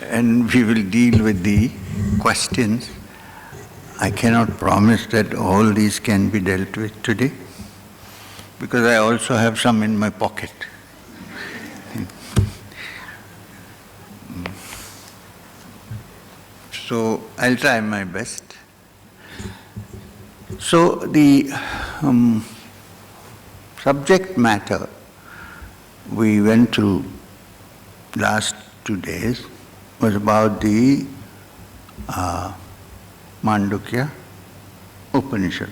and we will deal with the questions. I cannot promise that all these can be dealt with today, because I also have some in my pocket. So I'll try my best. So the subject matter we went through last 2 days was about the Mandukya Upanishad.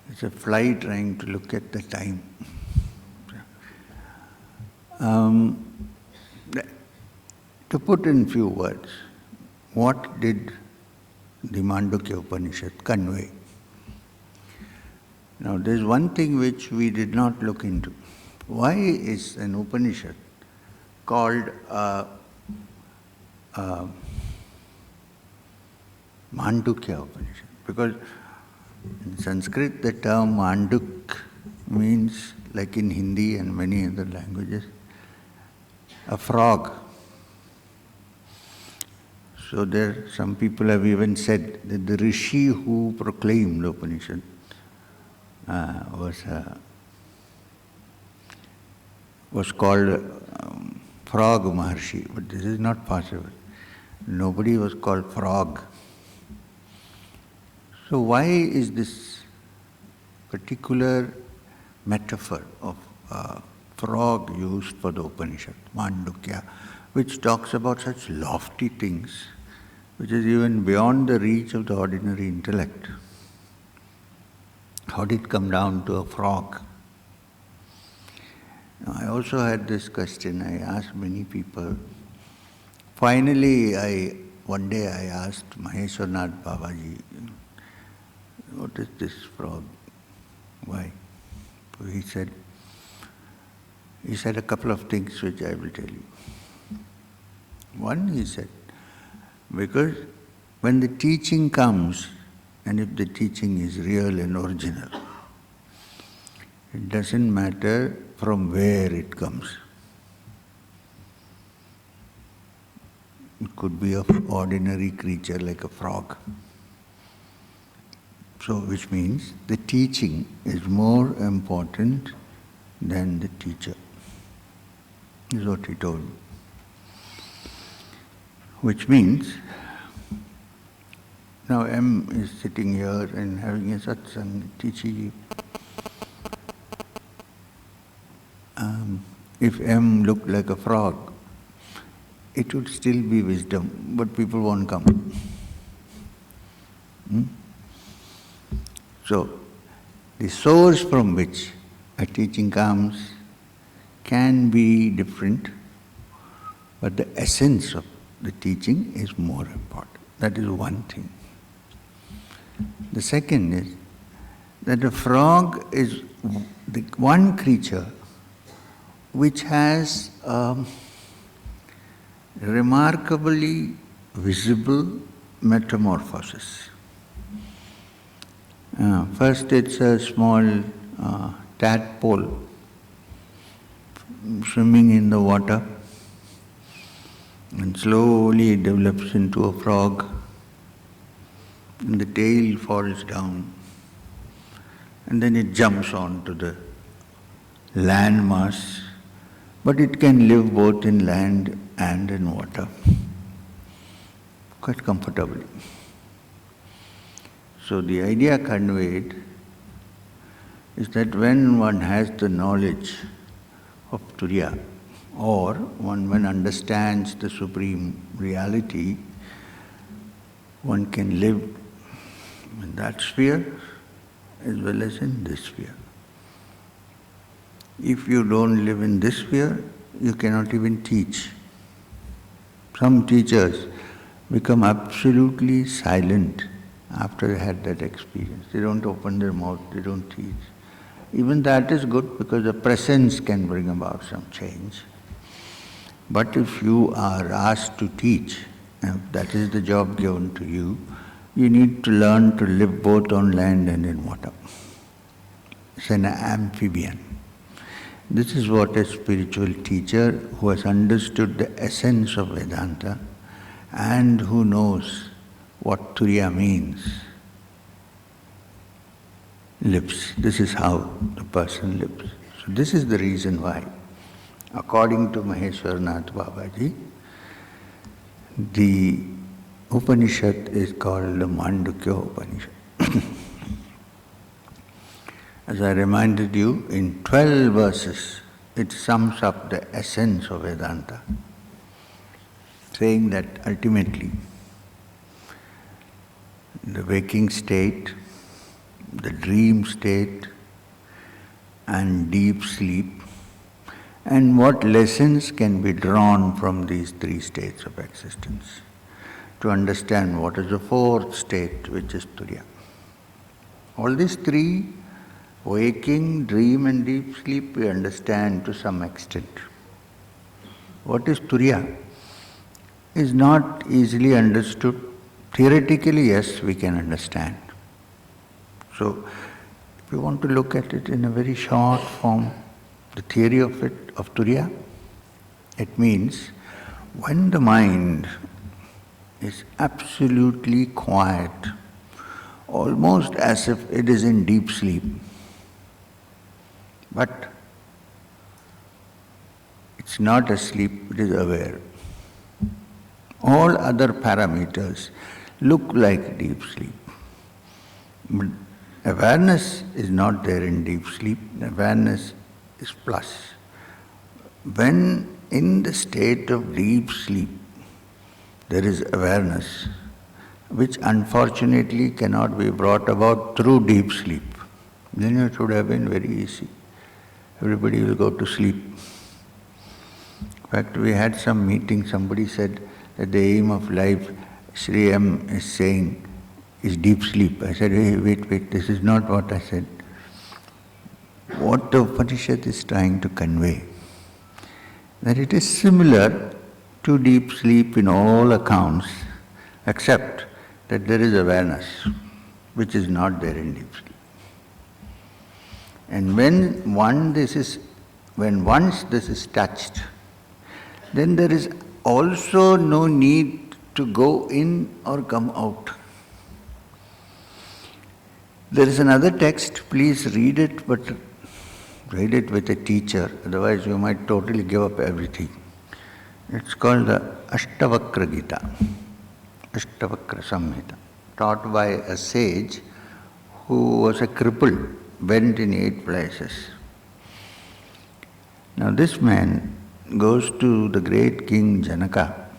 It's a fly trying to look at the time. To put in few words, what did the Mandukya Upanishad convey? Now, there's one thing which we did not look into. Why is an Upanishad called Mandukya Upanishad? Because in Sanskrit, the term Manduk means, like in Hindi and many other languages, a frog. So some people have even said that the Rishi who proclaimed the Upanishad was called Frog Maharshi, but this is not possible. Nobody was called Frog. So why is this particular metaphor of frog used for the Upanishad, Mandukya, which talks about such lofty things, which is even beyond the reach of the ordinary intellect? How did it come down to a frog? Now, I also had this question. I asked many people. Finally, one day I asked Maheshwarnath Babaji, what is this frog? Why? So he said a couple of things which I will tell you. One, he said, because when the teaching comes, and if the teaching is real and original, it doesn't matter from where it comes. It could be an ordinary creature like a frog. So, which means the teaching is more important than the teacher, is what he told me. Which means, now M is sitting here and having a satsang, teaching you. If M looked like a frog, it would still be wisdom, but people won't come. So, the source from which a teaching comes can be different, but the essence of the teaching is more important. That is one thing. The second is that a frog is the one creature which has remarkably visible metamorphosis. First, it's a small tadpole swimming in the water, and slowly it develops into a frog, and the tail falls down, and then it jumps onto the land mass, but it can live both in land and in water quite comfortably. So the idea conveyed is that when one has the knowledge of Turiya, or one understands the supreme reality, one can live in that sphere as well as in this sphere. If you don't live in this sphere, you cannot even teach. Some teachers become absolutely silent after they had that experience. They don't open their mouth, they don't teach. Even that is good, because the presence can bring about some change. But if you are asked to teach, and that is the job given to you, you need to learn to live both on land and in water. is an amphibian. This is what a spiritual teacher who has understood the essence of Vedanta and who knows what Turiya means lives. This is how the person lives. So this is the reason why, according to Maheshwarnath Babaji, the Upanishad is called the Mandukya Upanishad. As I reminded you, in 12 verses, it sums up the essence of Vedanta, saying that ultimately the waking state, the dream state, and deep sleep, and what lessons can be drawn from these three states of existence to understand what is the fourth state, which is Turiya. All these three, waking, dream and deep sleep, we understand to some extent. What is Turiya is not easily understood. Theoretically, yes, we can understand. So, if you want to look at it in a very short form, the theory of Turiya, it means when the mind is absolutely quiet, almost as if it is in deep sleep, but it's not asleep, it is aware. All other parameters look like deep sleep. But awareness is not there in deep sleep, awareness is plus. When in the state of deep sleep, there is awareness, which unfortunately cannot be brought about through deep sleep. Then it would have been very easy. Everybody will go to sleep. In fact, we had some meeting, somebody said that the aim of life, Sri M is saying, is deep sleep. I said, hey, wait, this is not what I said. What the Upanishad is trying to convey, that it is similar to deep sleep in all accounts, except that there is awareness, which is not there in deep sleep. And when once this is touched, then there is also no need to go in or come out. There is another text, please read it, but read it with a teacher, otherwise you might totally give up everything. It's called the Ashtavakra Gita, Ashtavakra Samhita, taught by a sage who was a cripple, went in 8 places. Now this man goes to the great king Janaka,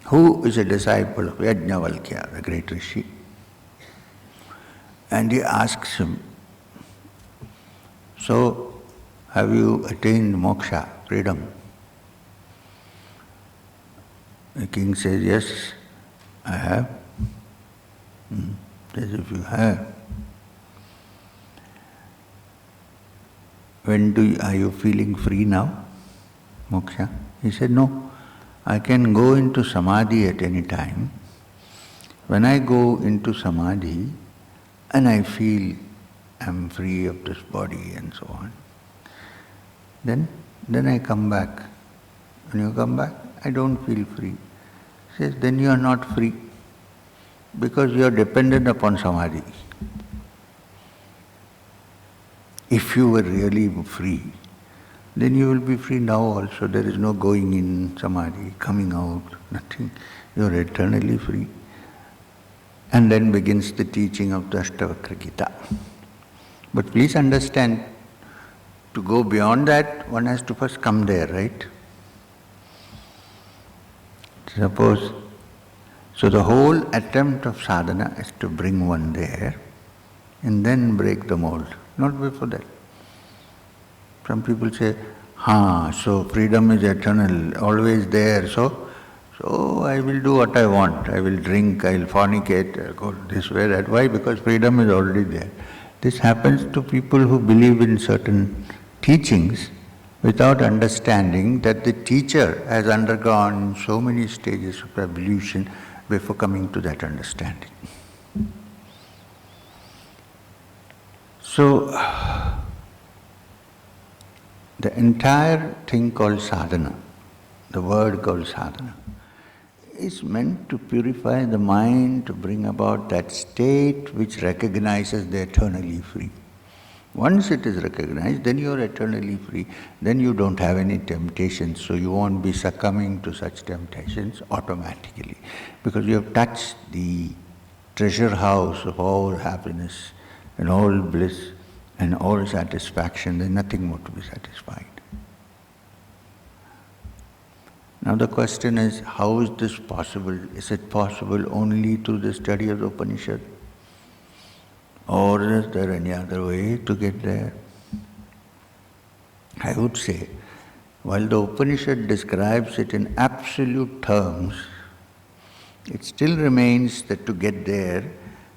who is a disciple of Yajnavalkya, the great rishi. And he asks him, so have you attained moksha, freedom? The king says, yes, I have. Says, if you have, are you feeling free now, moksha? He said, no, I can go into samadhi at any time. When I go into samadhi and I feel I'm free of this body and so on, then I come back. When you come back, I don't feel free. He says, then you are not free, because you are dependent upon samadhi. If you were really free, then you will be free now also. There is no going in samadhi, coming out, nothing. You are eternally free. And then begins the teaching of the Ashtavakra Gita. But please understand, to go beyond that, one has to first come there, right? Suppose, so the whole attempt of sadhana is to bring one there and then break the mold. Not before that. Some people say, so freedom is eternal, always there, so I will do what I want. I will drink, I will fornicate, I will go this way, that. Why? Because freedom is already there. This happens to people who believe in certain teachings without understanding that the teacher has undergone so many stages of evolution before coming to that understanding. So, the entire thing called sadhana, the word called sadhana, is meant to purify the mind, to bring about that state which recognizes the eternally free. Once it is recognized, then you are eternally free. Then you don't have any temptations, so you won't be succumbing to such temptations automatically. Because you have touched the treasure house of all happiness and all bliss and all satisfaction. There's nothing more to be satisfied. Now the question is, how is this possible? Is it possible only through the study of the Upanishad? Or is there any other way to get there? I would say, while the Upanishad describes it in absolute terms, it still remains that to get there,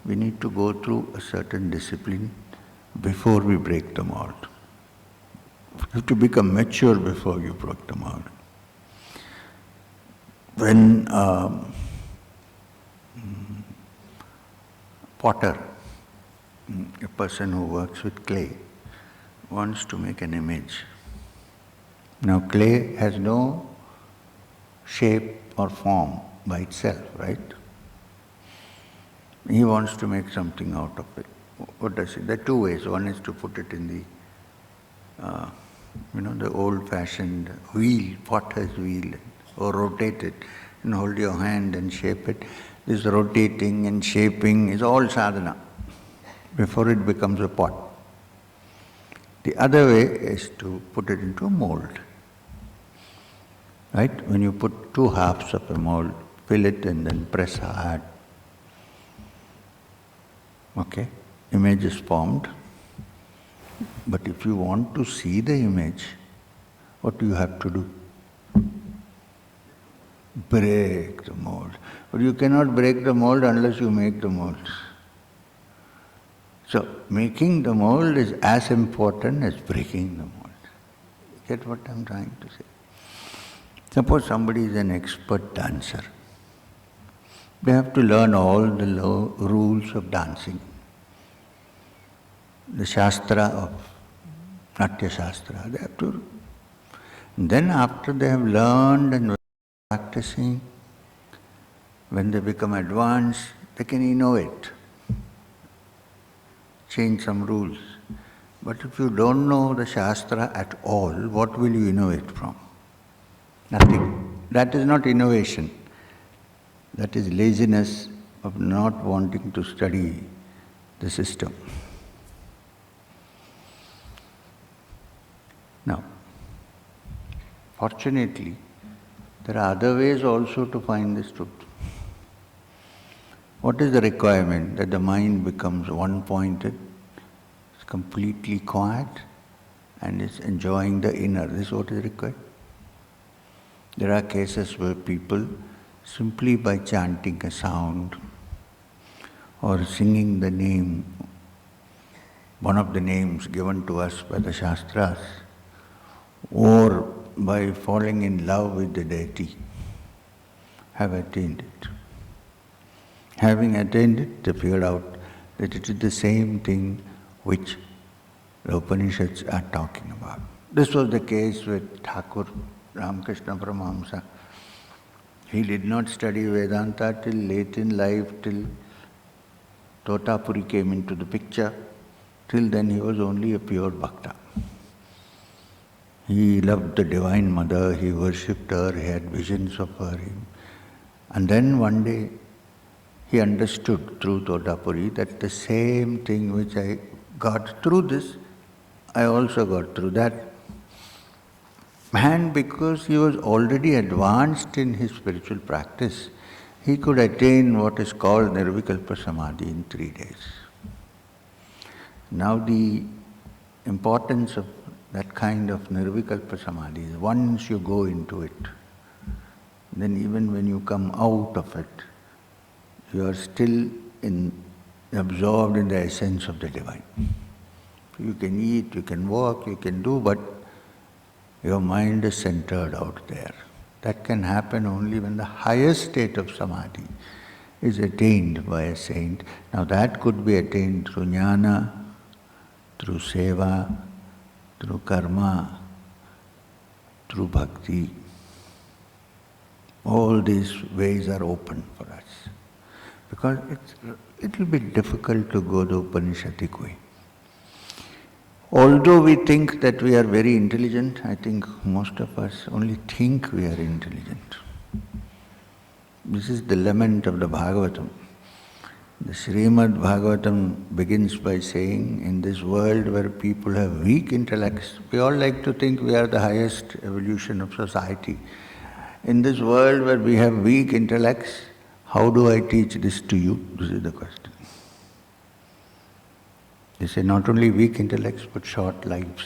we need to go through a certain discipline before we break the mold. You have to become mature before you break the mold. When potter, a person who works with clay, wants to make an image. Now clay has no shape or form by itself, right? He wants to make something out of it. What does he? There are two ways. One is to put it in the old-fashioned wheel, potter's wheel, or rotate it and hold your hand and shape it. This rotating and shaping is all sadhana before it becomes a pot. The other way is to put it into a mold. Right? When you put two halves of a mold, fill it and then press hard. Okay? Image is formed. But if you want to see the image, what do you have to do? Break the mold. But you cannot break the mold unless you make the mold. So, making the mold is as important as breaking the mold. Get what I'm trying to say? Suppose somebody is an expert dancer. They have to learn all the rules of dancing. The Shastra of Natya Shastra, they have to. And then after they have learned and practicing, when they become advanced, they can innovate. Change some rules. But if you don't know the Shastra at all, what will you innovate from? Nothing. That is not innovation. That is laziness of not wanting to study the system. Now, fortunately, there are other ways also to find this truth. What is the requirement? That the mind becomes one-pointed, is completely quiet, and is enjoying the inner. This is what is required. There are cases where people, simply by chanting a sound or singing the name, one of the names given to us by the Shastras, or by falling in love with the deity, have attained it. Having attained it, they figured out that it is the same thing which the Upanishads are talking about. This was the case with Thakur Ramakrishna Paramahamsa. He did not study Vedanta till late in life, till Totapuri came into the picture. Till then he was only a pure bhakta. He loved the Divine Mother, he worshipped her, he had visions of her. And then one day, he understood through Totapuri that the same thing which I got through this, I also got through that. And because he was already advanced in his spiritual practice, he could attain what is called Nirvikalpa Samadhi in 3 days. Now the importance of that kind of Nirvikalpa Samadhi is once you go into it, then even when you come out of it, you are still absorbed in the essence of the divine. You can eat, you can walk, you can do, but your mind is centered out there. That can happen only when the highest state of samadhi is attained by a saint. Now that could be attained through jnana, through seva, through karma, through bhakti. All these ways are open for us. Because it's a little bit difficult to go the Upanishadic way. Although we think that we are very intelligent, I think most of us only think we are intelligent. This is the lament of the Bhagavatam. The Srimad Bhagavatam begins by saying, in this world where people have weak intellects, we all like to think we are the highest evolution of society. In this world where we have weak intellects, how do I teach this to you? This is the question. They say not only weak intellects but short lives.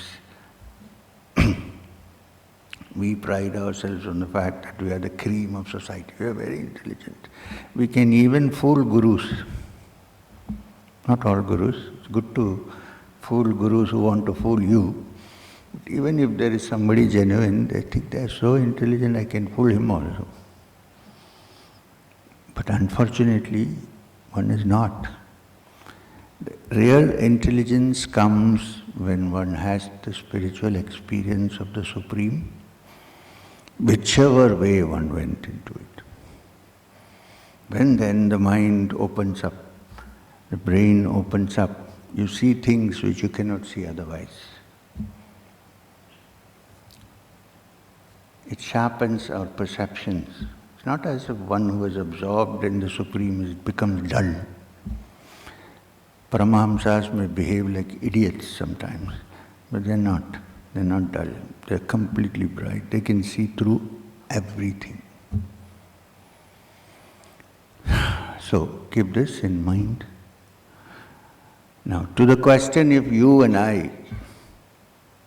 We pride ourselves on the fact that we are the cream of society. We are very intelligent. We can even fool gurus. Not all gurus. It's good to fool gurus who want to fool you. But even if there is somebody genuine, they think they are so intelligent, I can fool him also. But unfortunately, one is not. The real intelligence comes when one has the spiritual experience of the Supreme, whichever way one went into it. When then the mind opens up, the brain opens up, you see things which you cannot see otherwise. It sharpens our perceptions. It's not as if one who is absorbed in the Supreme becomes dull. Paramahamsas may behave like idiots sometimes, but they're not. They're not dull. They're completely bright. They can see through everything. So, keep this in mind. Now, to the question if you and I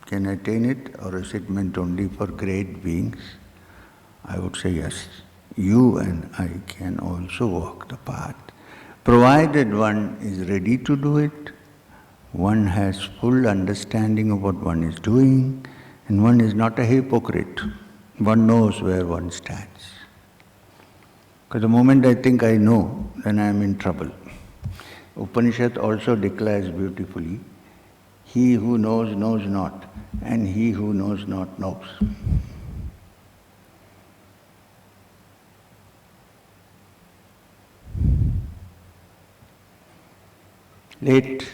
can attain it, or is it meant only for great beings, I would say yes. You and I can also walk the path, provided one is ready to do it, one has full understanding of what one is doing, and one is not a hypocrite. One knows where one stands. Because the moment I think I know, then I am in trouble. Upanishad also declares beautifully, he who knows, knows not, and he who knows not, knows. Late.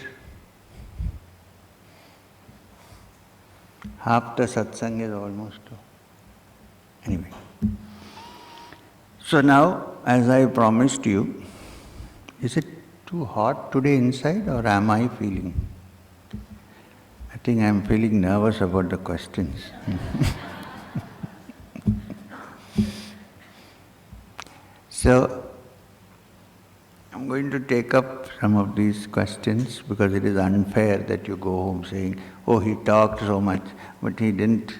Half the satsang is almost over. Anyway. So now, as I promised you, is it too hot today inside, or am I feeling? I think I am feeling nervous about the questions. So, I'm going to take up some of these questions because it is unfair that you go home saying, oh, he talked so much, but he didn't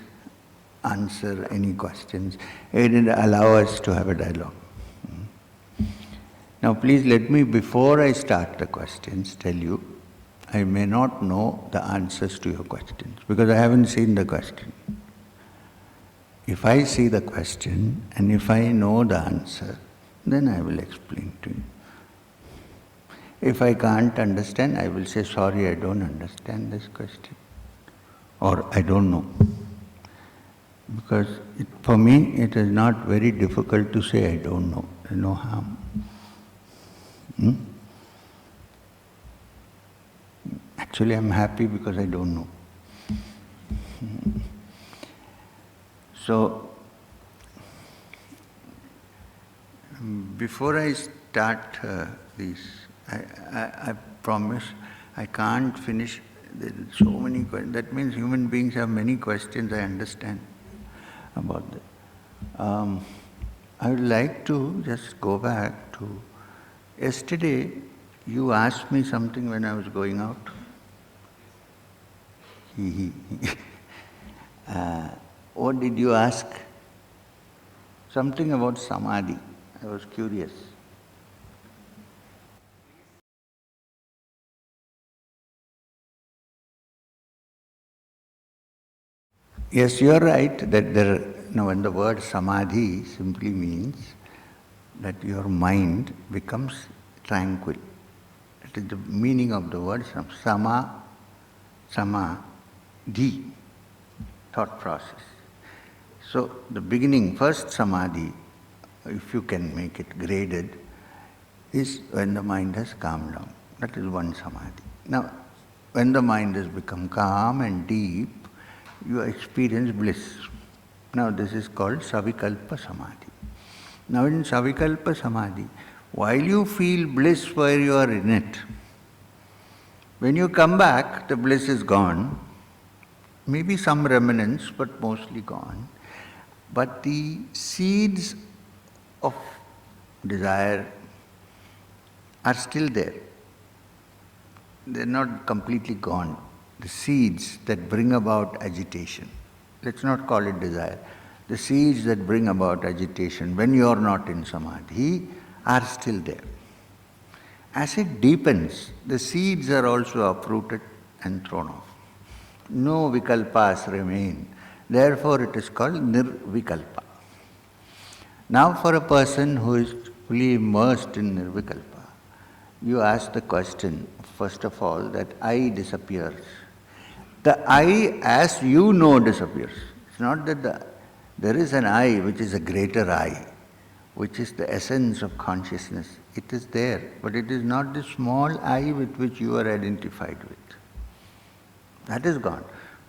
answer any questions. He didn't allow us to have a dialogue. Now please let me, before I start the questions, tell you, I may not know the answers to your questions because I haven't seen the question. If I see the question and if I know the answer, then I will explain to you. If I can't understand, I will say, sorry, I don't understand this question. Or I don't know. Because for me, it is not very difficult to say I don't know. There's no harm. Actually, I'm happy because I don't know. So, before I start this, I promise I can't finish. There are so many questions. That means human beings have many questions, I understand about that. I would like to just go back to yesterday. You asked me something when I was going out. What did you ask? Something about samadhi. I was curious. Yes, you are right that when the word samadhi simply means that your mind becomes tranquil. It is the meaning of the word sama. samadhi, thought process. So the beginning, first samadhi, if you can make it graded, is when the mind has calmed down. That is one samadhi. Now, when the mind has become calm and deep, you experience bliss. Now this is called Savikalpa Samadhi. Now in Savikalpa Samadhi, while you feel bliss where you are in it, when you come back, the bliss is gone. Maybe some remnants, but mostly gone. But the seeds of desire are still there. They're not completely gone. The seeds that bring about agitation, let's not call it desire, the seeds that bring about agitation when you are not in samadhi are still there. As it deepens, the seeds are also uprooted and thrown off. No vikalpas remain. Therefore it is called nirvikalpa. Now for a person who is fully immersed in nirvikalpa, you ask the question, first of all, that I disappears. The I, as you know, disappears. It's not that there is an I which is a greater I, which is the essence of consciousness. It is there, but it is not the small I with which you are identified with. That is gone.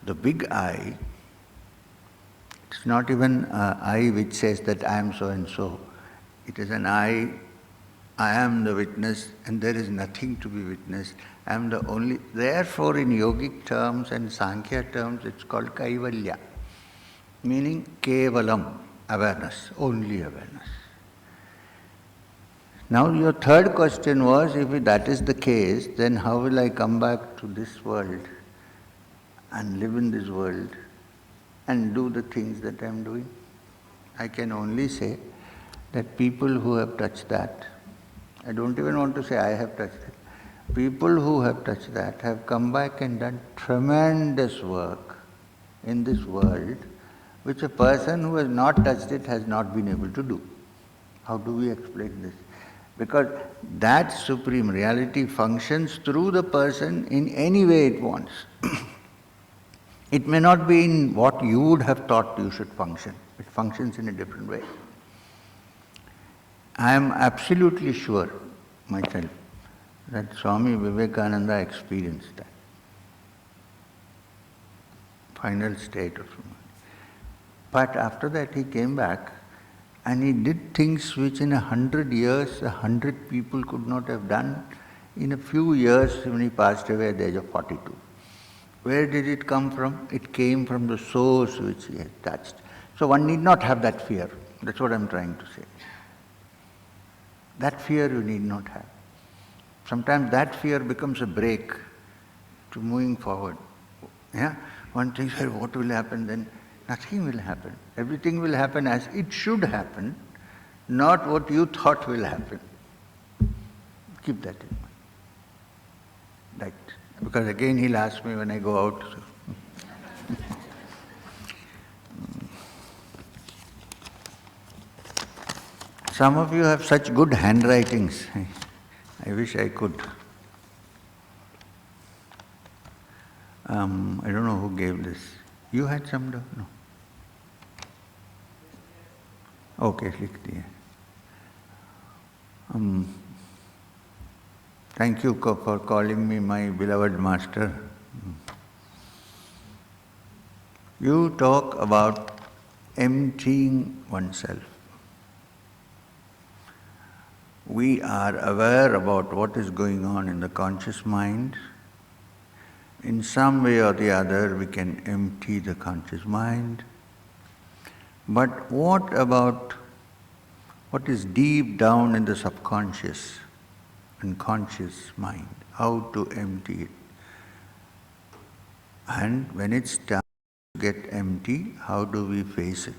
The big I, it's not even an I which says that I am so and so. It is an I am the witness and there is nothing to be witnessed. I am the only. Therefore, in yogic terms and Sankhya terms, it's called Kaivalya, meaning Kevalam, awareness, only awareness. Now, your third question was, if that is the case, then how will I come back to this world and live in this world and do the things that I am doing? I can only say that people who have touched that, I don't even want to say I have touched it. People who have touched that have come back and done tremendous work in this world, which a person who has not touched it has not been able to do. How do we explain this? Because that supreme reality functions through the person in any way it wants. It may not be in what you would have thought you should function. It functions in a different way. I am absolutely sure myself that Swami Vivekananda experienced that final state of Samadhi. But after that he came back and he did things which in 100 years, 100 people could not have done in a few years when he passed away at the age of 42. Where did it come from? It came from the source which he had touched. So one need not have that fear. That's what I'm trying to say. That fear you need not have. Sometimes that fear becomes a brake to moving forward. Yeah? One thinks, well, what will happen then? Nothing will happen. Everything will happen as it should happen, not what you thought will happen. Keep that in mind. Right. Because again he'll ask me when I go out. Some of you have such good handwritings. I wish I could. I don't know who gave this. You had some? No. Okay, लिख दिए. Thank you for calling me my beloved master. You talk about emptying oneself. We are aware about what is going on in the conscious mind. In some way or the other, we can empty the conscious mind. But what about what is deep down in the subconscious and conscious mind? How to empty it? And when it's time to get empty, how do we face it?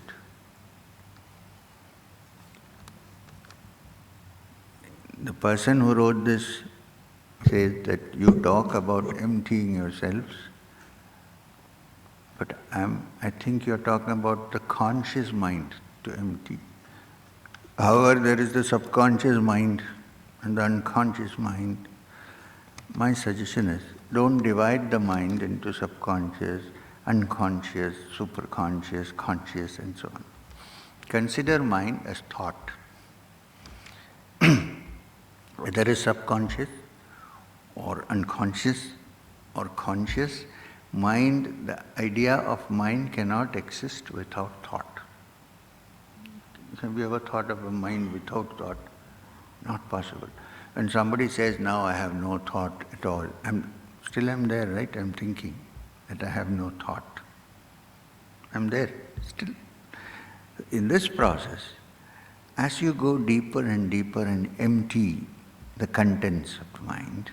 The person who wrote this says that you talk about emptying yourselves, but I think you're talking about the conscious mind to empty. However, there is the subconscious mind and the unconscious mind. My suggestion is, Don't divide the mind into subconscious, unconscious, superconscious, conscious, and so on. Consider mind as thought. Whether it's subconscious or unconscious or conscious, mind, the idea of mind cannot exist without thought. Have you ever thought of a mind without thought? Not possible. When somebody says, now I have no thought at all, I'm there, right? I'm thinking that I have no thought. I'm there, still. In this process, as you go deeper and deeper and empty the contents of the mind,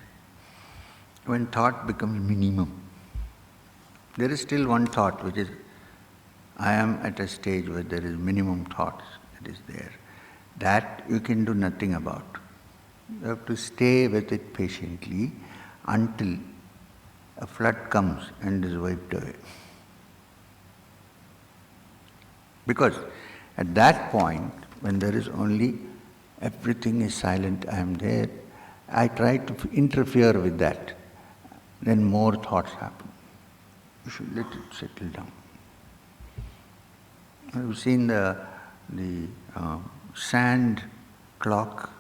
when thought becomes minimum, there is still one thought, which is, I am at a stage where there is minimum thoughts that is there. That you can do nothing about. You have to stay with it patiently until a flood comes and is wiped away. Because at that point, when there is only everything is silent, I am there, I try to interfere with that. Then more thoughts happen. You should let it settle down. I've seen the sand clock.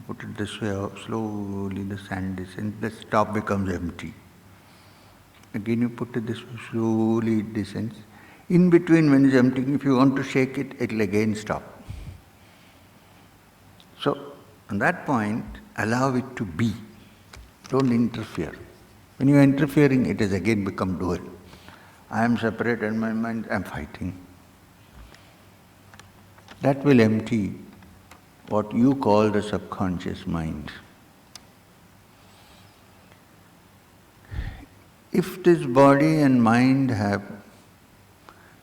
Put it this way, slowly the sand descends, the top becomes empty. Again you put it this way, slowly it descends. In between, when it's empty, if you want to shake it, it will again stop. So, at that point, allow it to be. Don't interfere. When you are interfering, it has again become dual. I am separate and my mind, I am fighting. That will empty what you call the subconscious mind. If this body and mind have,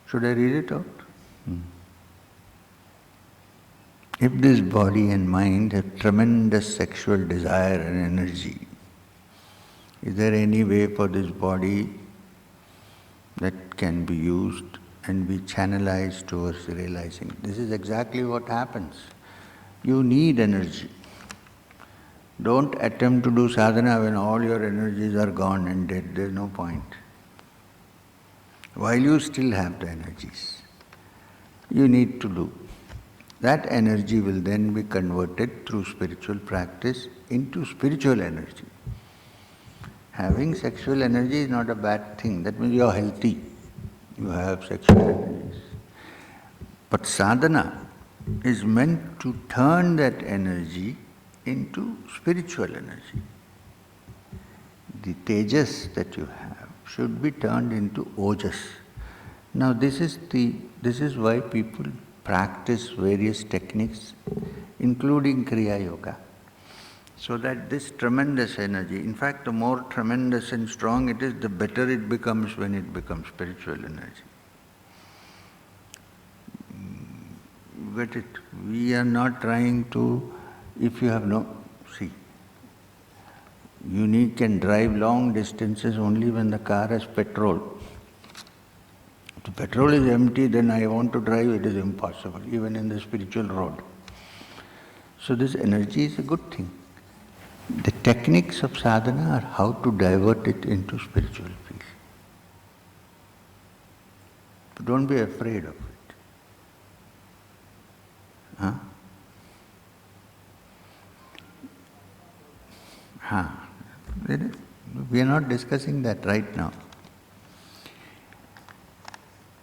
should I read it out? If this body and mind have tremendous sexual desire and energy, is there any way for this body that can be used and be channelized towards realizing? This is exactly what happens. You need energy. Don't attempt to do sadhana when all your energies are gone and dead. There is no point. While you still have the energies, you need to do. That energy will then be converted through spiritual practice into spiritual energy. Having sexual energy is not a bad thing. That means you are healthy. You have sexual energies. But sadhana is meant to turn that energy into spiritual energy. The tejas that you have should be turned into ojas. Now this is why people practice various techniques, including Kriya Yoga, so that this tremendous energy, in fact the more tremendous and strong it is, the better it becomes when it becomes spiritual energy. Get it? We are not trying to, if you have see, you can drive long distances only when the car has petrol. If the petrol is empty, then I want to drive, it is impossible, even in the spiritual road. So this energy is a good thing. The techniques of sadhana are how to divert it into spiritual peace. But don't be afraid of it. Huh? We are not discussing that right now.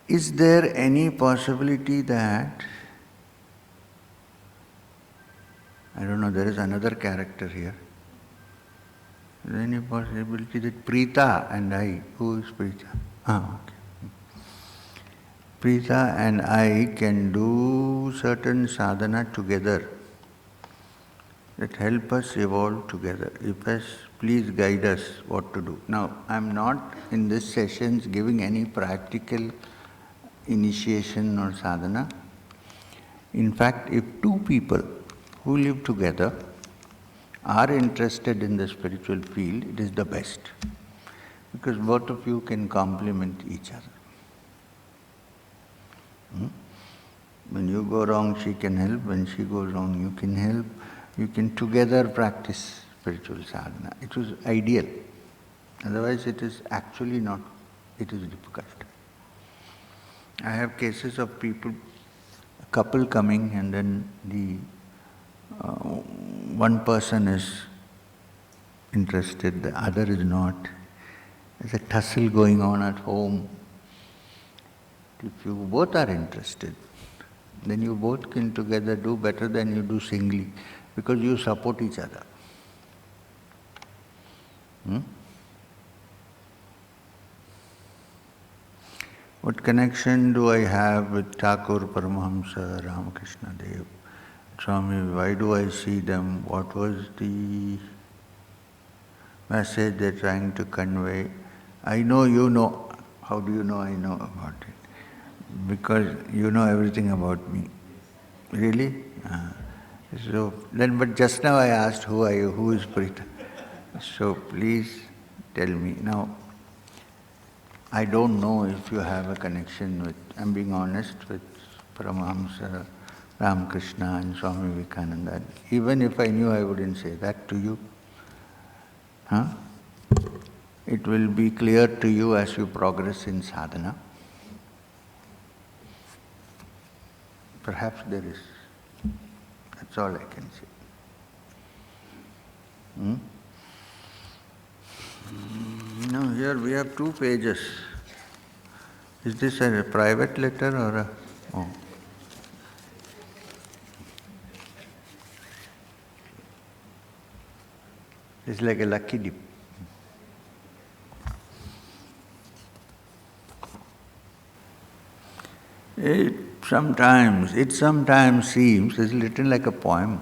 Is there any possibility that, I don't know, there is another character here. Is there any possibility that Preeta and I, who is Preeta? Okay. Preeta and I can do certain sadhana together that help us evolve together. Please guide us what to do. Now, I am not in this sessions giving any practical initiation or sadhana. In fact, if two people who live together are interested in the spiritual field, it is the best. Because both of you can complement each other. When you go wrong, she can help. When she goes wrong, you can help. You can together practice spiritual sadhana. It was ideal. Otherwise it is actually not, it is difficult. I have cases of people, a couple coming and then one person is interested, the other is not. There's a tussle going on at home. If you both are interested, then you both can together do better than you do singly, because you support each other. What connection do I have with Thakur, Paramahamsa, Ramakrishna Dev, Swami? Why do I see them? What was the message they're trying to convey? I know you know. How do you know I know about it? Because you know everything about me. Really? So then, but just now I asked, who are you? Who is Purita? So please tell me. Now, I don't know if you have a connection with, I'm being honest, with Paramahamsa, Ramakrishna and Swami Vivekananda. Even if I knew, I wouldn't say that to you. It will be clear to you as you progress in sadhana. Perhaps there is. That's all I can say. Now here we have 2 pages. Is this a private letter or a... Oh. It's like a lucky dip. It sometimes seems, it's written like a poem.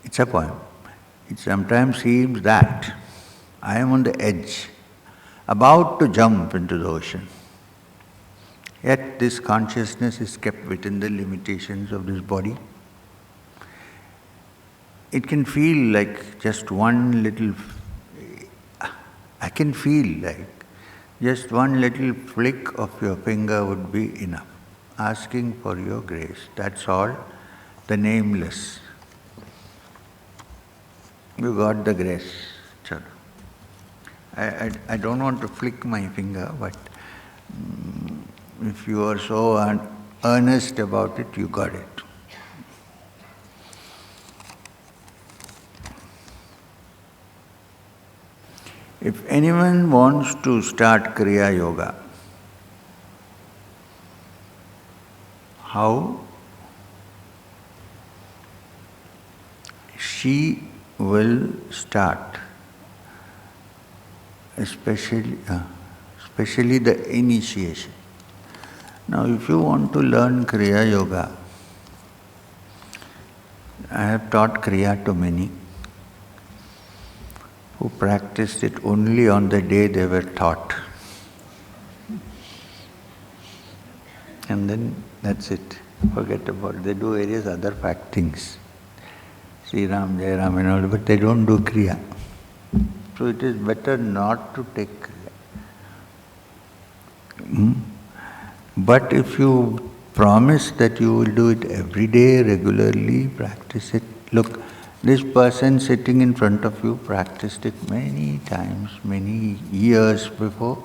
It's a poem. It sometimes seems that I am on the edge, about to jump into the ocean. Yet this consciousness is kept within the limitations of this body. It can feel like just one little, I can feel like just one little flick of your finger would be enough, asking for your grace. That's all, the nameless. You got the grace. Chalo. I don't want to flick my finger, but if you are so earnest about it, you got it. If anyone wants to start Kriya Yoga, how she will start, especially the initiation. Now, if you want to learn Kriya Yoga, I have taught Kriya to many who practiced it only on the day they were taught. And then that's it. Forget about it. They do various other things. Sri Ram, Jai Ram and all, but they don't do Kriya. So it is better not to take Kriya. But if you promise that you will do it every day, regularly, practice it. Look, this person sitting in front of you practiced it many times, many years before.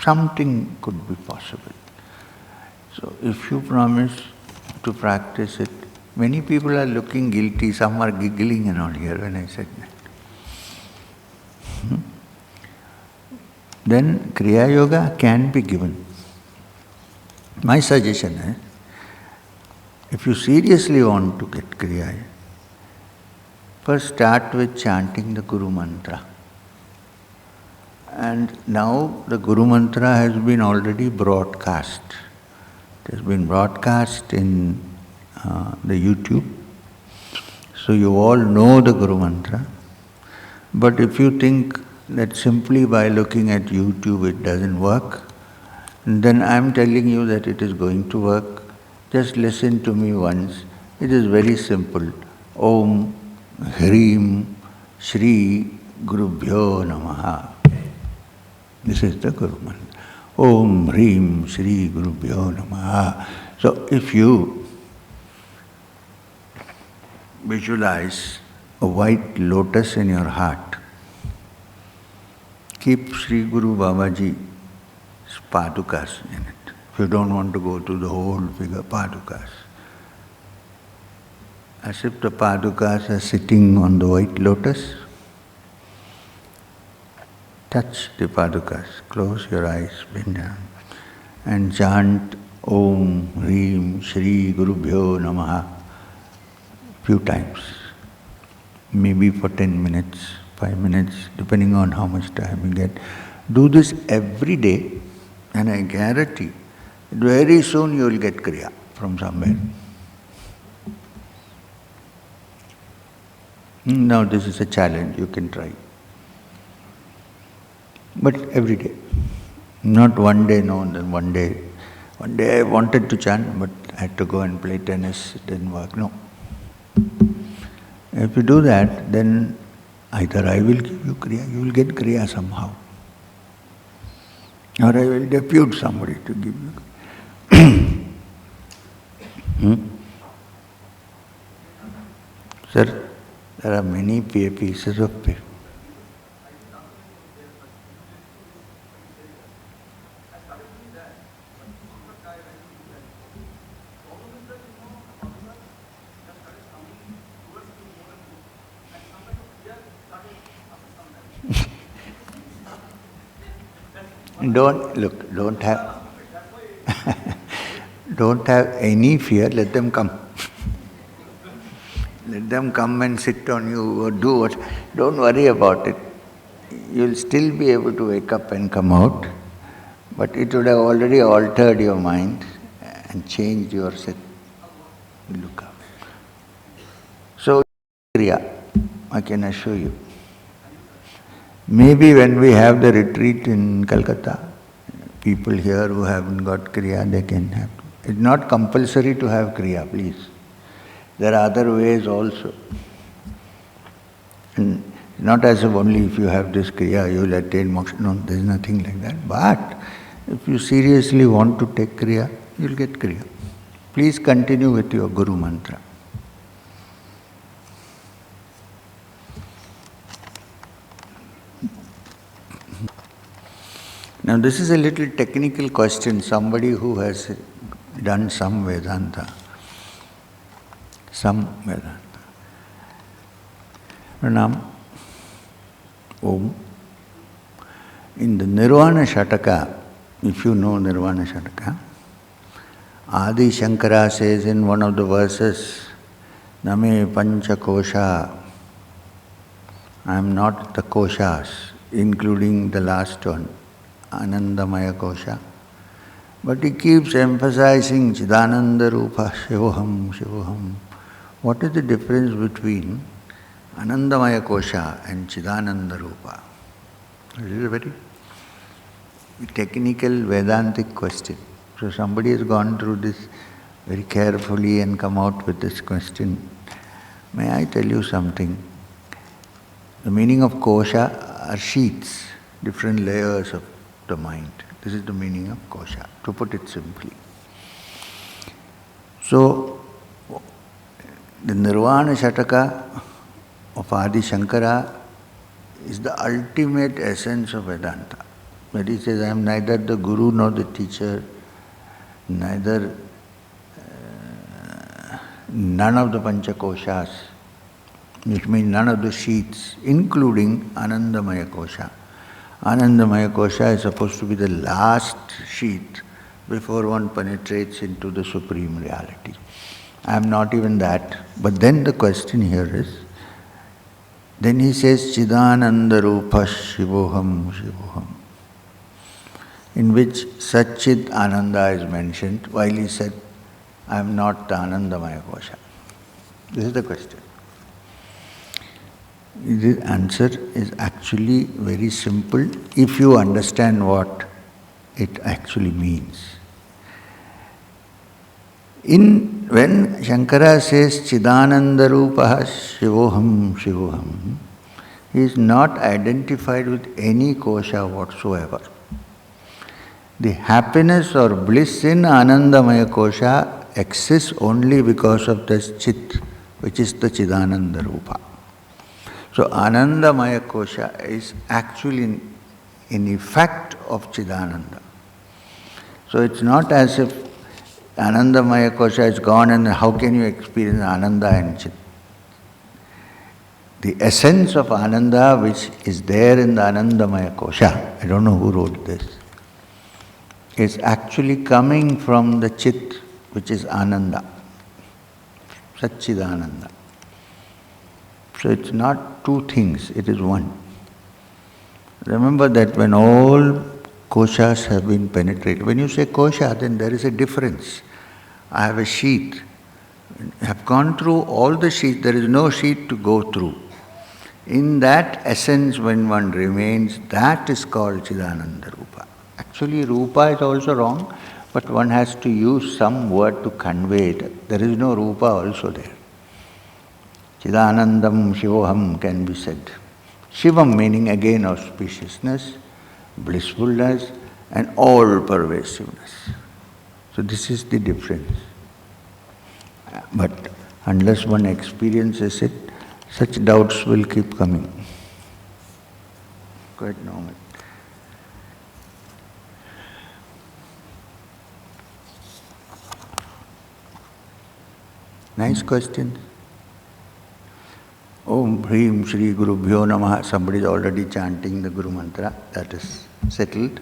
Something could be possible. So if you promise to practice it, many people are looking guilty, some are giggling and all here when I said that. Then Kriya Yoga can be given. My suggestion is, if you seriously want to get Kriya, first start with chanting the Guru Mantra. And now the Guru Mantra has been already broadcast. It has been broadcast in the YouTube. So you all know the Guru Mantra. But if you think that simply by looking at YouTube it doesn't work, then I am telling you that it is going to work. Just listen to me once. It is very simple. Om Hrim Shri Gurubhyo Namaha. This is the Guru Mantra. Om Hrim Shri Gurubhyo Namaha. So if you visualize a white lotus in your heart, keep Sri Guru Babaji's padukas in it. If you don't want to go to the whole figure, padukas. As if the padukas are sitting on the white lotus. Touch the padukas, close your eyes, bend down, and chant Om Hrim Shri Gurubhyo Namaha few times. Maybe for 10 minutes, 5 minutes, depending on how much time you get. Do this every day, and I guarantee very soon you will get Kriya from somewhere. Now this is a challenge, you can try. But every day. Not one day, no, then one day. One day I wanted to chant, but I had to go and play tennis, it didn't work, no. If you do that, then either I will give you Kriya, you will get Kriya somehow. Or I will depute somebody to give you Kriya. Sir, there are many pieces of paper. Don't have any fear, let them come. Let them come and sit on you or do what. Don't worry about it. You'll still be able to wake up and come out, but it would have already altered your mind and changed your set. Look up. So, Kriya, I can assure you. Maybe when we have the retreat in Calcutta, people here who haven't got Kriya, they can have. It's not compulsory to have Kriya, please. There are other ways also. And not as if only if you have this Kriya, you will attain moksha. No, there is nothing like that. But if you seriously want to take Kriya, you will get Kriya. Please continue with your Guru Mantra. Now this is a little technical question, somebody who has done some Vedanta. Pranam. Om. In the Nirvana Shataka, if you know Nirvana Shataka, Adi Shankara says in one of the verses, Name Pancha Kosha, I am not the koshas, including the last one, Anandamaya Kosha. But he keeps emphasizing Chidananda Rupa, Shivoham, Shivoham. What is the difference between Anandamaya Kosha and Chidananda Rupa? This is a very technical Vedantic question. So somebody has gone through this very carefully and come out with this question. May I tell you something? The meaning of Kosha are sheets, different layers of the mind. This is the meaning of Kosha, to put it simply. So, the Nirvana Shataka of Adi Shankara is the ultimate essence of Vedanta. Where he says, I am neither the Guru nor the teacher, neither none of the Panchakoshas, which means none of the sheets, including Anandamaya Kosha. Anandamaya Kosha is supposed to be the last sheet before one penetrates into the Supreme Reality. I am not even that. But then the question here is, then he says, Chidananda Rupa Shivoham Shivoham, in which Satchit Ananda is mentioned, while he said, I am not the Anandamaya Kosha. This is the question. The answer is actually very simple if you understand what it actually means. When Shankara says Chidananda Rupa Shivoham Shivoham, he is not identified with any kosha whatsoever. The happiness or bliss in Anandamaya Kosha exists only because of this Chit, which is the Chidananda Rupa. So Anandamaya Kosha is actually in effect of Chidananda. So it's not as if Anandamaya Kosha is gone and how can you experience Ananda and Chit? The essence of Ananda which is there in the Anandamaya Kosha, I don't know who wrote this, is actually coming from the Chit which is Ananda, Satchidananda. So it's not two things, it is one. Remember that when all koshas have been penetrated, when you say kosha, then there is a difference. I have a sheet. I have gone through all the sheets, there is no sheet to go through. In that essence, when one remains, that is called Chidananda Rupa. Actually, Rupa is also wrong, but one has to use some word to convey it. There is no Rupa also there. Chidanandam Shivoham can be said. Shivam meaning again auspiciousness, blissfulness, and all pervasiveness. So this is the difference. But unless one experiences it, such doubts will keep coming. Quite normal. Nice question. Om Hrim Shri Guru Bhyo Namaha. Somebody is already chanting the Guru Mantra. That is settled.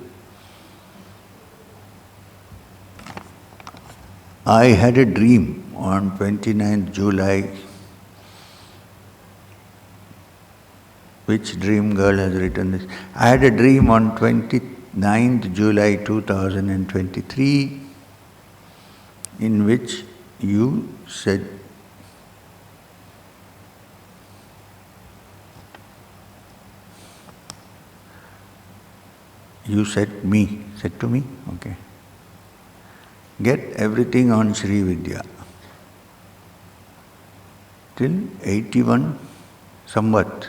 I had a dream on 29th July. Which dream girl has written this? I had a dream on 29th July 2023 in which you said, said to me, okay. Get everything on Sri Vidya. Till 81 Samvat.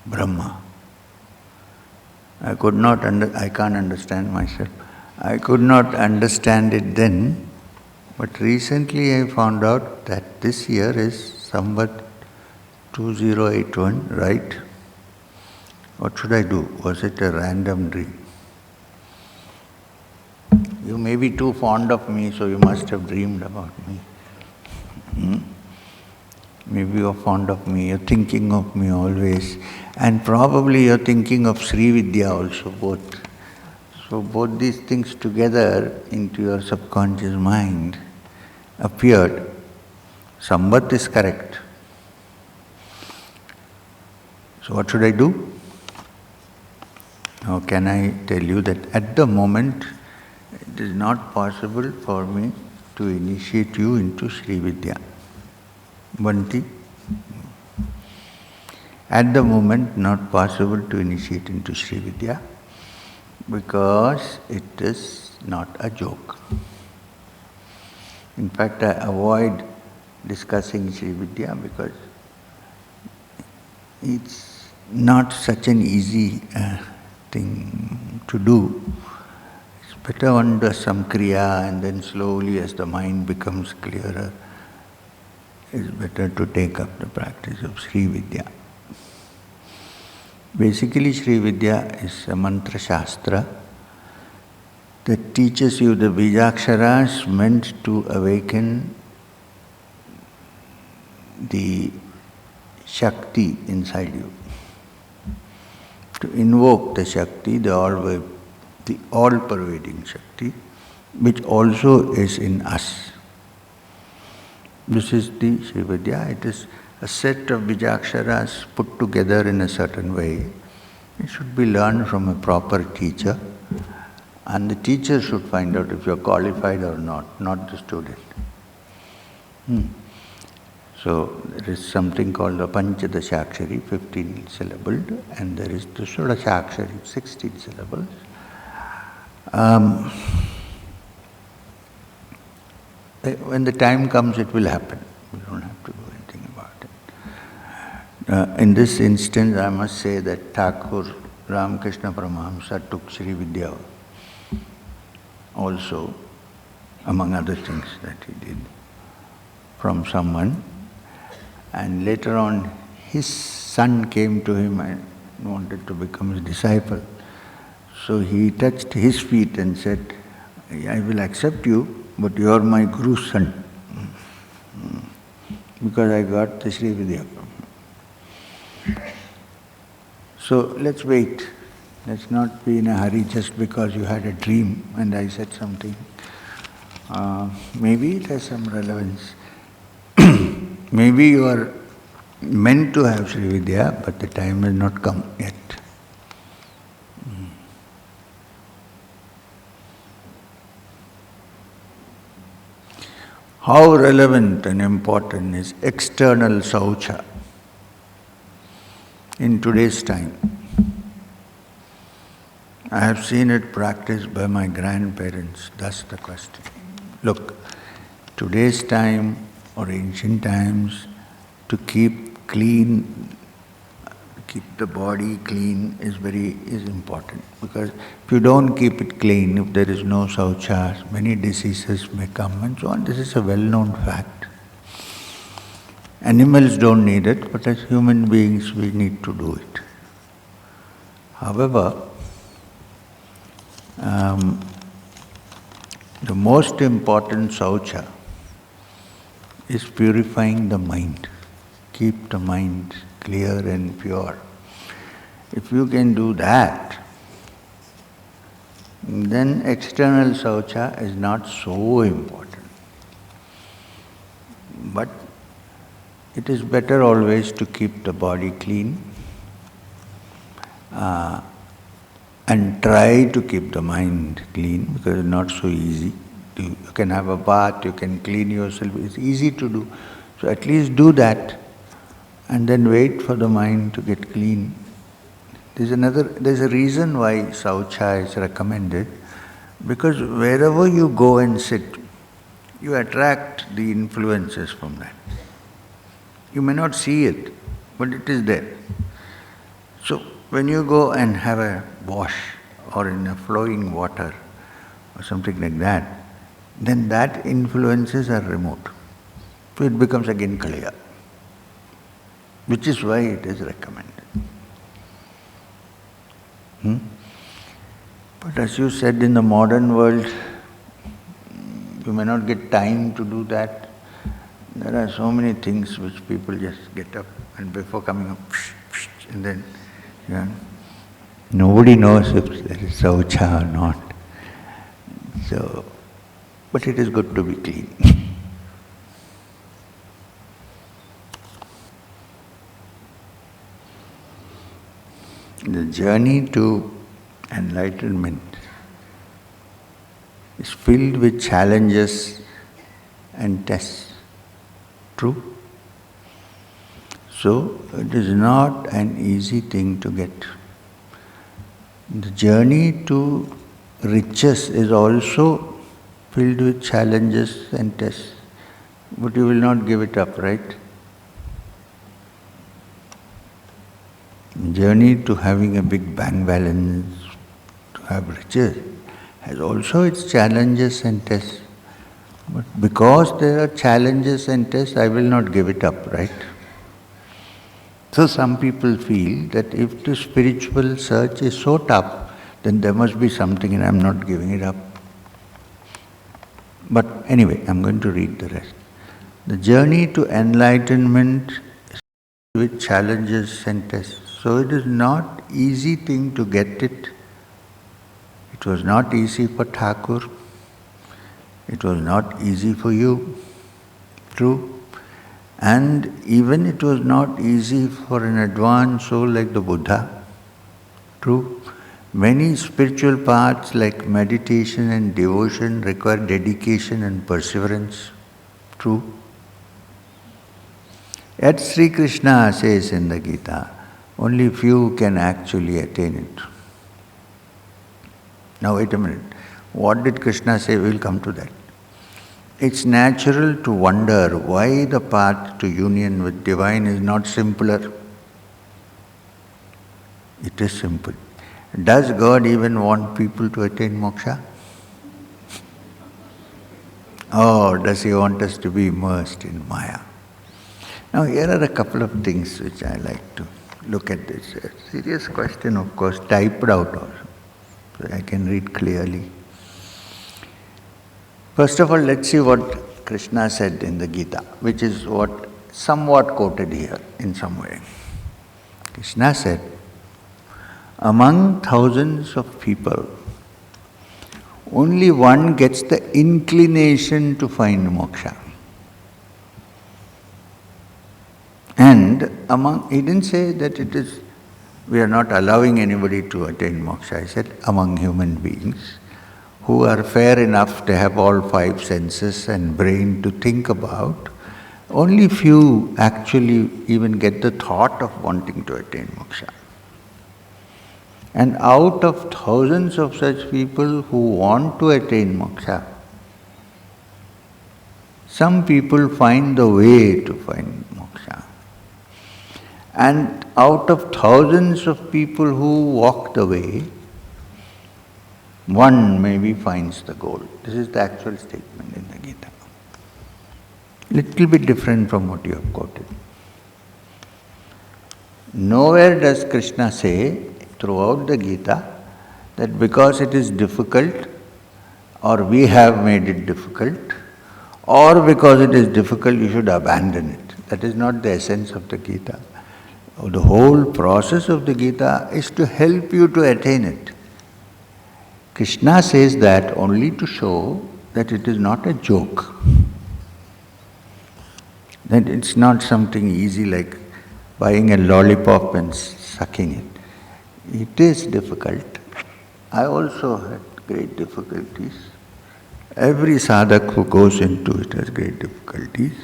Brahma. I can't understand myself. I could not understand it then, but recently I found out that this year is Samvat 2081, right? What should I do? Was it a random dream? You may be too fond of me, so you must have dreamed about me. Maybe you're fond of me, you're thinking of me always, and probably you're thinking of Sri Vidya also, both. So both these things together into your subconscious mind appeared. Samvat is correct. So what should I do? Now can I tell you that at the moment it is not possible for me to initiate you into Sri Vidya. Banti. At the moment not possible to initiate into Sri Vidya because it is not a joke. In fact, I avoid discussing Sri Vidya because it's not such an easy thing to do. It's better one does some kriya and then slowly as the mind becomes clearer, it's better to take up the practice of Sri Vidya. Basically, Sri Vidya is a mantra shastra that teaches you the Bijaksharas meant to awaken the Shakti inside you. To invoke the Shakti, the all-pervading Shakti, which also is in us. This is the Sri Vidya. It is a set of Bijaksharas put together in a certain way. It should be learned from a proper teacher, and the teacher should find out if you are qualified or not the student. So there is something called the Panchadashakshari, 15 syllabled, and there is the Shodashakshari, 16 syllables. When the time comes, it will happen. We don't have to do anything about it. In this instance, I must say that Thakur Ramakrishna Paramahamsa took Sri Vidya also, among other things that he did, from someone. And later on, his son came to him and wanted to become his disciple. So he touched his feet and said, I will accept you, but you are my Guru's son. Because I got the Sri Vidya. So let's wait. Let's not be in a hurry just because you had a dream and I said something. Maybe it has some relevance. Maybe you are meant to have Sri Vidya, but the time has not come yet. How relevant and important is external saucha in today's time? I have seen it practiced by my grandparents. That's the question. Look, today's time or ancient times, to keep clean, keep the body clean is important. Because if you don't keep it clean, if there is no saucha, many diseases may come and so on. This is a well-known fact. Animals don't need it, but as human beings we need to do it. However, the most important saucha is purifying the mind. Keep the mind clear and pure. If you can do that, then external saucha is not so important. But it is better always to keep the body clean and try to keep the mind clean, because it's not so easy. You can have a bath, you can clean yourself, it's easy to do. So at least do that and then wait for the mind to get clean. There's a reason why saucha is recommended, because wherever you go and sit, you attract the influences from that. You may not see it, but it is there. So when you go and have a wash or in a flowing water or something like that, then that influences are removed. So it becomes again clear, which is why it is recommended. But as you said, in the modern world, you may not get time to do that. There are so many things which people just get up and before coming up, and then, nobody knows if there is saucha or not. So, but it is good to be clean. The journey to enlightenment is filled with challenges and tests. True? So, it is not an easy thing to get. The journey to riches is also filled with challenges and tests. But you will not give it up, right? The journey to having a big bank balance, to have riches, has also its challenges and tests. But because there are challenges and tests, I will not give it up, right? So some people feel that if the spiritual search is so tough, then there must be something and I'm not giving it up. But anyway, I'm going to read the rest. The journey to enlightenment is with challenges and tests. So it is not easy thing to get it. It was not easy for Thakur. It was not easy for you. True. And even it was not easy for an advanced soul like the Buddha. True. Many spiritual paths like meditation and devotion require dedication and perseverance. True. Yet Sri Krishna says in the Gita, only few can actually attain it. Now wait a minute. What did Krishna say? We'll come to that. It's natural to wonder why the path to union with Divine is not simpler. It is simple. Does God even want people to attain moksha? Or does He want us to be immersed in Maya? Now here are a couple of things which I like to look at this. Serious question, of course, typed out also, so I can read clearly. First of all, let's see what Krishna said in the Gita, which is what somewhat quoted here in some way. Krishna said, among thousands of people, only one gets the inclination to find moksha. And he didn't say that we are not allowing anybody to attain moksha. He said among human beings who are fair enough to have all five senses and brain to think about, only few actually even get the thought of wanting to attain moksha. And out of thousands of such people who want to attain moksha, some people find the way to find moksha. And out of thousands of people who walk the way, one maybe finds the goal. This is the actual statement in the Gita. Little bit different from what you have quoted. Nowhere does Krishna say throughout the Gita that because it is difficult, or we have made it difficult, or because it is difficult you should abandon it. That is not the essence of the Gita. The whole process of the Gita is to help you to attain it. Krishna says that only to show that it is not a joke. That it's not something easy like buying a lollipop and sucking it. It is difficult. I also had great difficulties. Every sadhak who goes into it has great difficulties.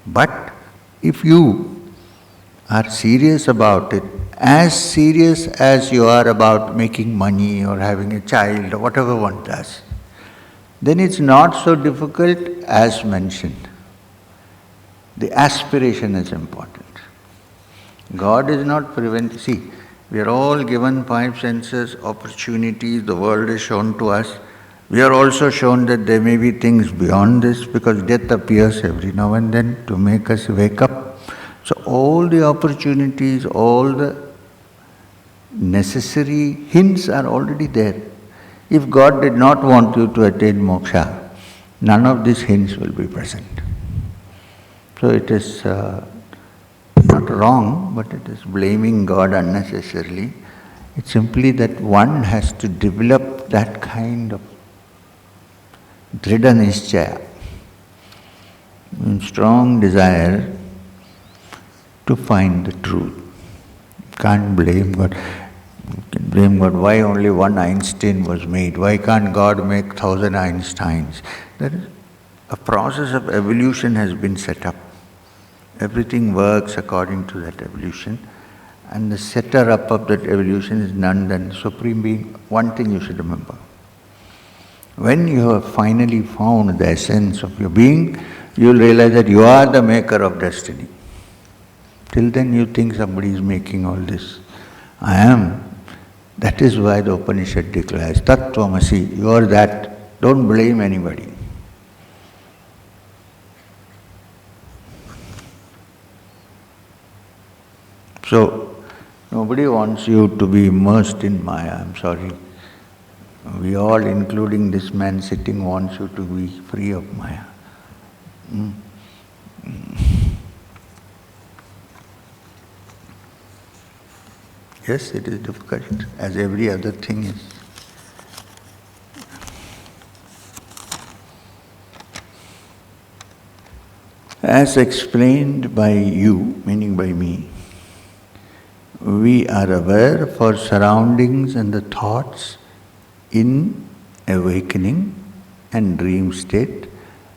But if you are serious about it, as serious as you are about making money or having a child or whatever one does, then it's not so difficult as mentioned. The aspiration is important. God is not preventing. See, we are all given five senses, opportunities, the world is shown to us. We are also shown that there may be things beyond this because death appears every now and then to make us wake up. So all the opportunities, all the necessary hints are already there. If God did not want you to attain moksha, none of these hints will be present. So it is not wrong, but it is blaming God unnecessarily. It's simply that one has to develop that kind of dridha nischaya, strong desire to find the truth. Can't blame God. You can blame God. Why only one Einstein was made? Why can't God make 1,000 Einsteins? There is a process of evolution has been set up. Everything works according to that evolution. And the setter up of that evolution is none than Supreme Being. One thing you should remember. When you have finally found the essence of your being, you will realize that you are the maker of destiny. Till then you think somebody is making all this. I am. That is why the Upanishad declares, Tattvamasi, you are that. Don't blame anybody. So, nobody wants you to be immersed in Maya, I'm sorry. We all, including this man sitting, wants you to be free of Maya. Yes, it is difficult, as every other thing is. As explained by you, meaning by me, we are aware for surroundings and the thoughts in awakening and dream state,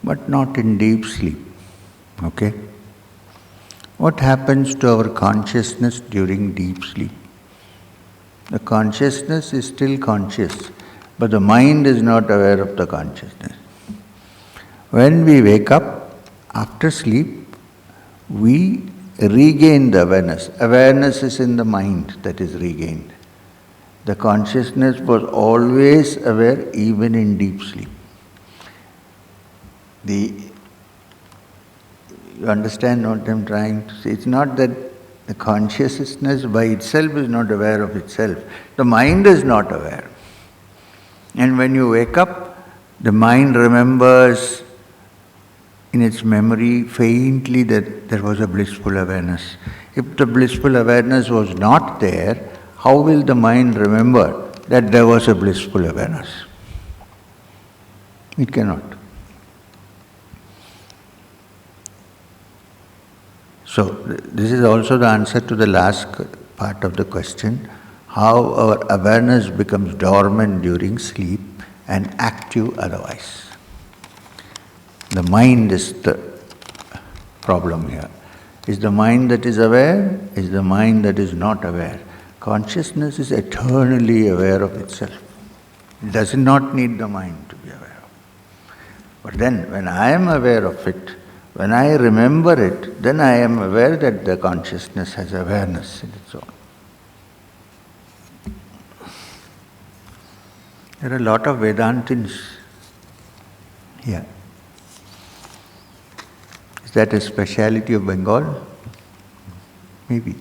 but not in deep sleep. Okay? What happens to our consciousness during deep sleep? The consciousness is still conscious, but the mind is not aware of the consciousness. When we wake up, after sleep, we regain the awareness. Awareness is in the mind that is regained. The consciousness was always aware even in deep sleep. You understand what I'm trying to say? It's not that The consciousness by itself is not aware of itself. The mind is not aware. And when you wake up, the mind remembers in its memory faintly that there was a blissful awareness. If the blissful awareness was not there, how will the mind remember that there was a blissful awareness? It cannot. So, this is also the answer to the last part of the question, how our awareness becomes dormant during sleep and active otherwise. The mind is the problem here. Is the mind that is aware? Is the mind that is not aware? Consciousness is eternally aware of itself. It does not need the mind to be aware of. But then, when I am aware of it, when I remember it, then I am aware that the consciousness has awareness in its own. There are a lot of Vedantins here. Is that a speciality of Bengal? Maybe.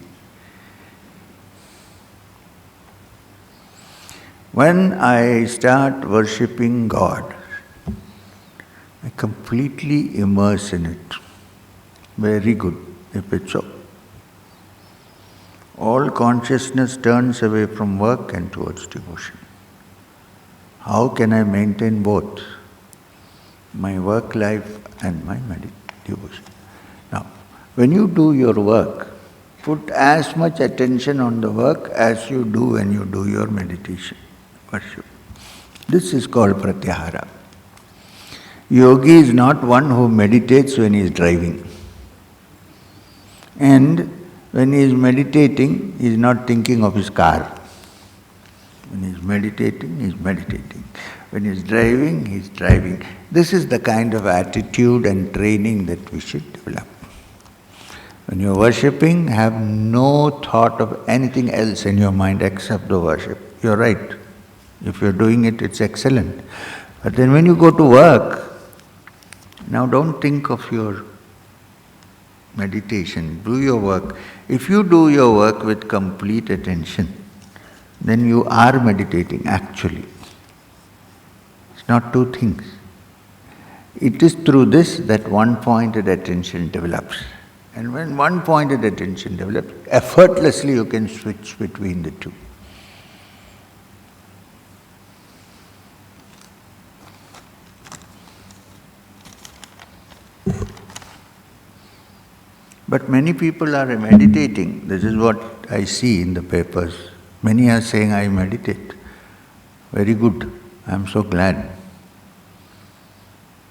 When I start worshipping God, I completely immerse in it. Very good, if it's so. All consciousness turns away from work and towards devotion. How can I maintain both? My work life and my devotion. Now, when you do your work, put as much attention on the work as you do when you do your meditation, worship. This is called pratyahara. Yogi is not one who meditates when he is driving. And when he is meditating, he is not thinking of his car. When he is meditating, he is meditating. When he is driving, he is driving. This is the kind of attitude and training that we should develop. When you are worshipping, have no thought of anything else in your mind except the worship. You are right. If you are doing it, it's excellent. But then when you go to work, now don't think of your meditation, do your work. If you do your work with complete attention, then you are meditating actually. It's not two things. It is through this that one-pointed attention develops. And when one-pointed attention develops, effortlessly you can switch between the two. But many people are meditating. This is what I see in the papers. Many are saying, I meditate. Very good. I am so glad.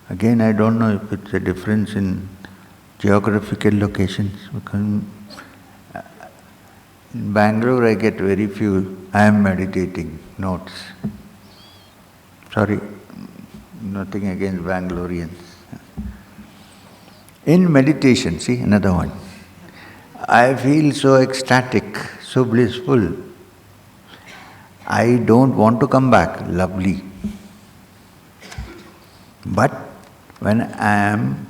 Again, I don't know if it's a difference in geographical locations. Because in Bangalore, I get very few, I am meditating notes. Sorry, nothing against Bangaloreans. In meditation, see, another one. I feel so ecstatic, so blissful. I don't want to come back. Lovely. But when I am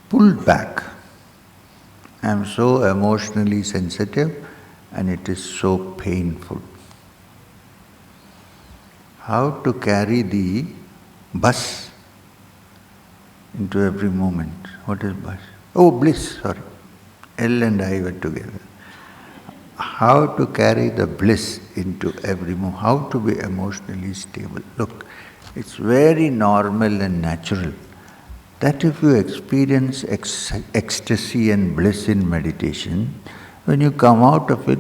pulled back, I am so emotionally sensitive and it is so painful. How to carry the bus into every moment. What is bus? Oh, bliss, sorry. L and I were together. How to carry the bliss into every moment. How to be emotionally stable. Look, it's very normal and natural that if you experience ecstasy and bliss in meditation, when you come out of it,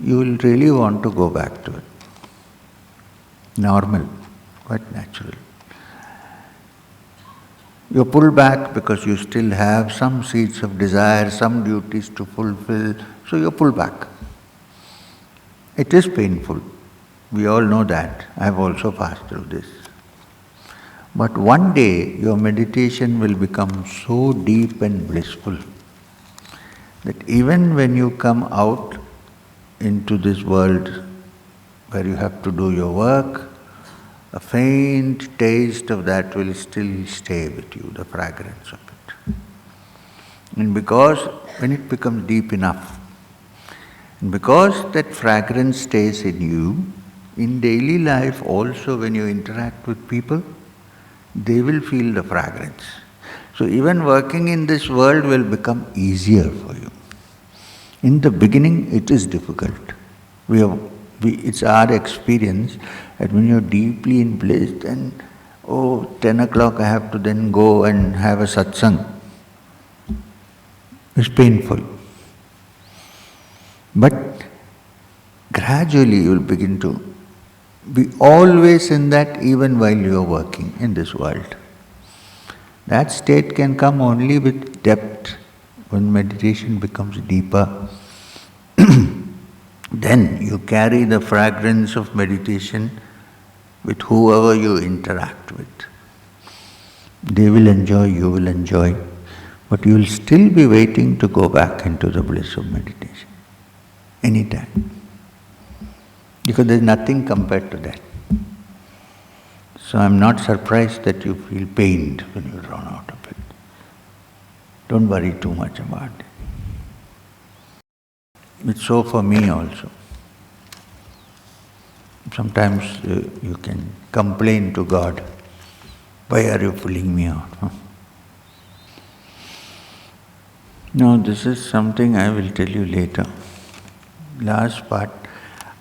you will really want to go back to it. Normal, quite natural. You pull back because you still have some seeds of desire, some duties to fulfill, so you pull back. It is painful. We all know that. I have also passed through this. But one day your meditation will become so deep and blissful that even when you come out into this world where you have to do your work, a faint taste of that will still stay with you, the fragrance of it. And because when it becomes deep enough, and because that fragrance stays in you, in daily life also when you interact with people, they will feel the fragrance. So even working in this world will become easier for you. In the beginning, it is difficult. It's our experience that when you're deeply in bliss, then, 10 o'clock I have to then go and have a satsang. It's painful. But gradually you will begin to be always in that even while you are working in this world. That state can come only with depth. When meditation becomes deeper, then you carry the fragrance of meditation with whoever you interact with. They will enjoy, you will enjoy, but you will still be waiting to go back into the bliss of meditation. Anytime. Because there is nothing compared to that. So I am not surprised that you feel pained when you run out of it. Don't worry too much about it. It's so for me also. Sometimes you can complain to God, why are you pulling me out? No, this is something I will tell you later. Last part,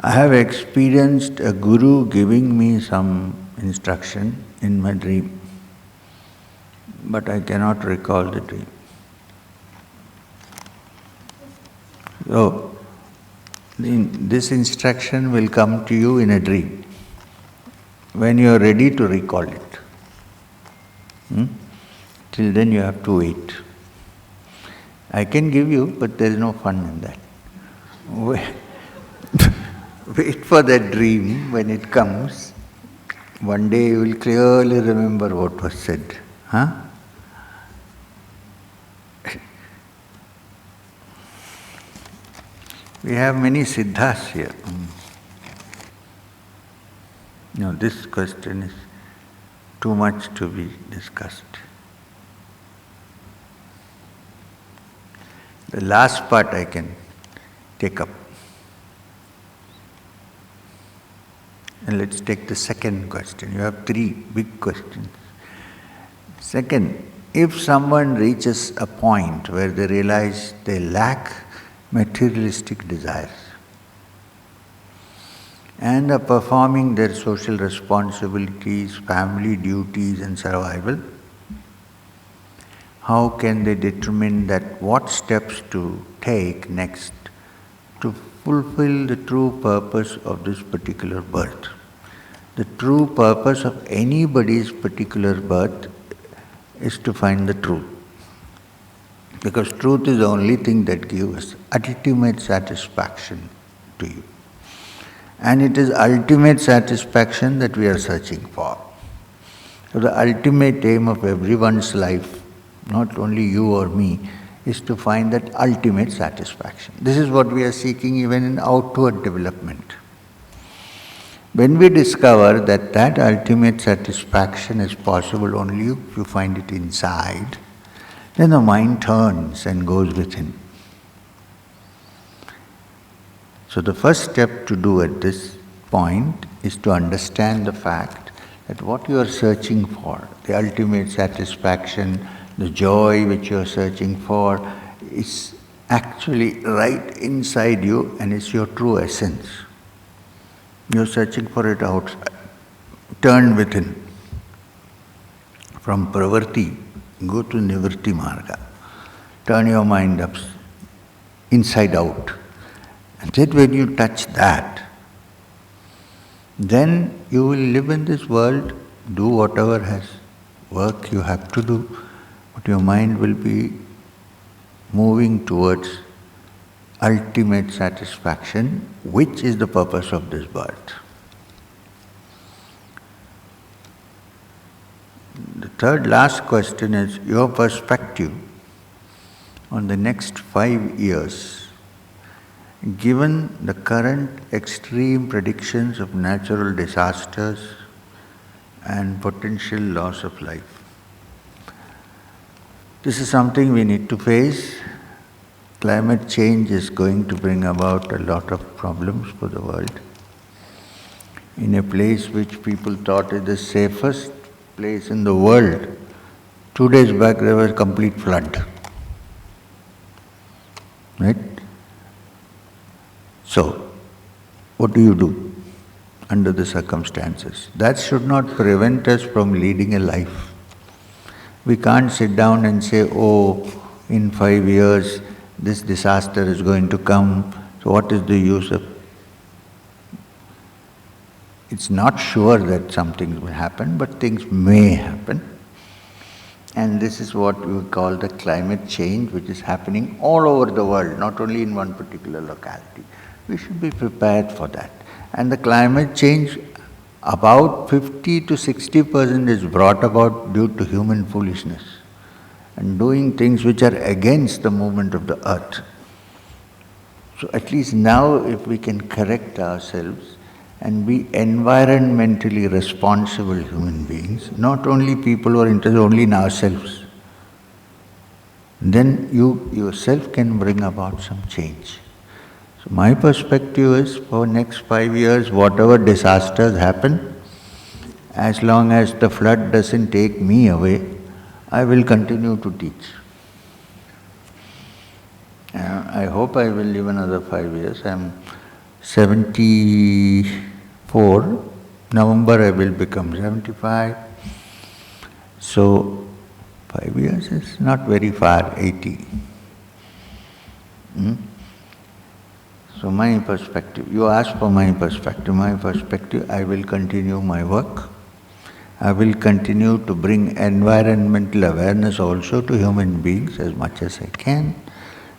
I have experienced a guru giving me some instruction in my dream, but I cannot recall the dream. So, this instruction will come to you in a dream when you are ready to recall it. Till then you have to wait. I can give you, but there is no fun in that. Wait for that dream when it comes. One day you will clearly remember what was said. We have many siddhas here. No, this question is too much to be discussed. The last part I can take up. And let's take the second question. You have three big questions. Second, if someone reaches a point where they realize they lack materialistic desires and are performing their social responsibilities, family duties and survival, how can they determine that what steps to take next to fulfill the true purpose of this particular birth? The true purpose of anybody's particular birth is to find the truth. Because truth is the only thing that gives ultimate satisfaction to you. And it is ultimate satisfaction that we are searching for. So the ultimate aim of everyone's life, not only you or me, is to find that ultimate satisfaction. This is what we are seeking even in outward development. When we discover that that ultimate satisfaction is possible only if you find it inside, then the mind turns and goes within. So the first step to do at this point is to understand the fact that what you are searching for, the ultimate satisfaction, the joy which you are searching for, is actually right inside you and is your true essence. You are searching for it outside. Turn within. From pravarti, go to nivritti marga. Turn your mind up, inside out. And then when you touch that, then you will live in this world, do whatever has work you have to do, but your mind will be moving towards ultimate satisfaction, which is the purpose of this birth. The third last question is your perspective on the next 5 years. Given the current extreme predictions of natural disasters and potential loss of life, This is something we need to face. Climate change is going to bring about a lot of problems for the world. In a place which people thought is the safest place in the world, 2 days back there was a complete flood. Right? So, what do you do under the circumstances? That should not prevent us from leading a life. We can't sit down and say, oh, in 5 years this disaster is going to come, so what is the use of... It's not sure that something will happen, but things may happen. And this is what we call the climate change, which is happening all over the world, not only in one particular locality. We should be prepared for that. And the climate change, about 50 to 60% is brought about due to human foolishness and doing things which are against the movement of the earth. So at least now, if we can correct ourselves and be environmentally responsible human beings, not only people who are interested only in ourselves, then you yourself can bring about some change. So my perspective is, for next 5 years, whatever disasters happen, as long as the flood doesn't take me away, I will continue to teach. I hope I will live another 5 years. I am 74. November I will become 75. So 5 years is not very far, 80. So my perspective, you asked for my perspective, I will continue my work. I will continue to bring environmental awareness also to human beings as much as I can,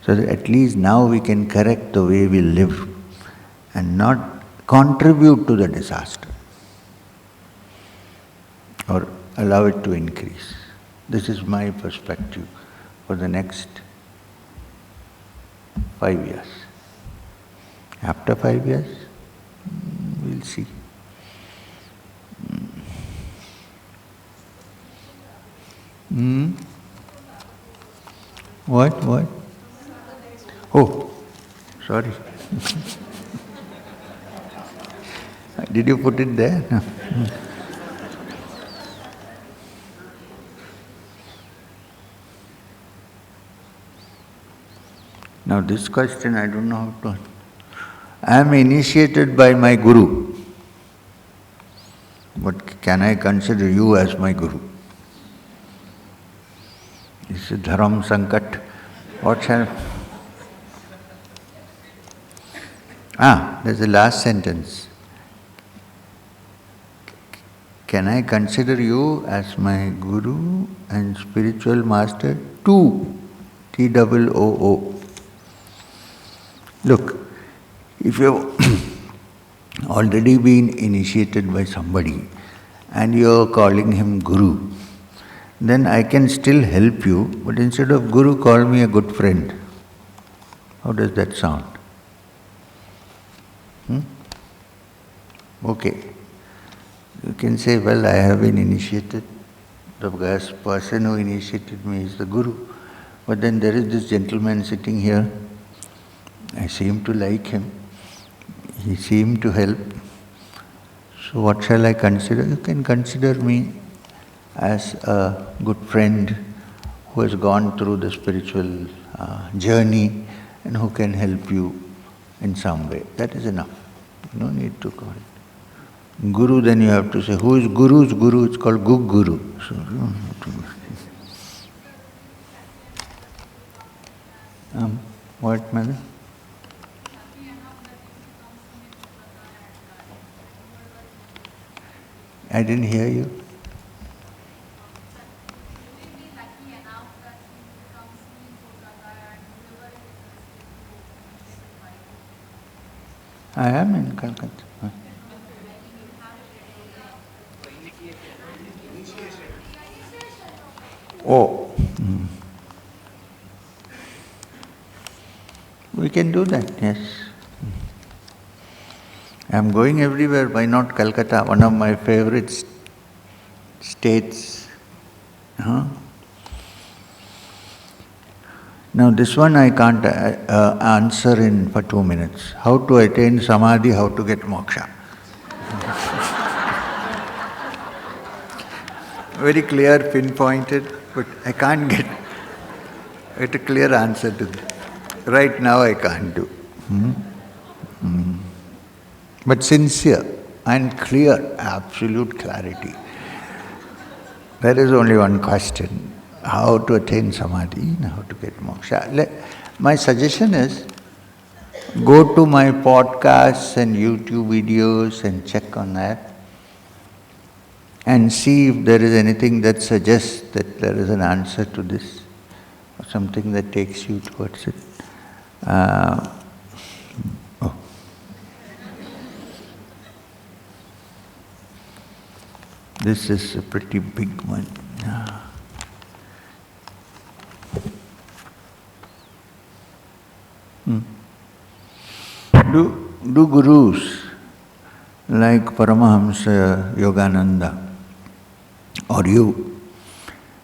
so that at least now we can correct the way we live and not contribute to the disaster or allow it to increase. This is my perspective for the next 5 years. After 5 years, we'll see. What? Oh, sorry. Did you put it there? No. Now this question I don't know how to... I am initiated by my Guru, but can I consider you as my Guru? This is Dharam Sankat. What shall... there's the last sentence. Can I consider you as my Guru and spiritual master too? T-O-O. Look, if you've already been initiated by somebody and you're calling him Guru, then I can still help you, but instead of Guru, call me a good friend. How does that sound? Okay. You can say, well, I have been initiated. The person who initiated me is the Guru. But then there is this gentleman sitting here. I seem to like him. He seemed to help. So what shall I consider? You can consider me as a good friend who has gone through the spiritual journey and who can help you in some way. That is enough. No need to call it Guru. Then you have to say, who is Guru's Guru? It's called Gug Guru. So you don't have to... What, madam? I didn't hear you. I am in Calcutta. Oh. We can do that, yes. I am going everywhere, why not Calcutta, one of my favorite states. Now this one I can't answer in for 2 minutes. How to attain samadhi, how to get moksha. Very clear, pinpointed, but I can't get a clear answer to that. Right now I can't do. But sincere and clear, absolute clarity. There is only one question: how to attain samadhi and how to get moksha. My suggestion is, go to my podcasts and YouTube videos and check on that and see if there is anything that suggests that there is an answer to this, or something that takes you towards it. This is a pretty big one. Do gurus like Paramahamsa Yogananda or you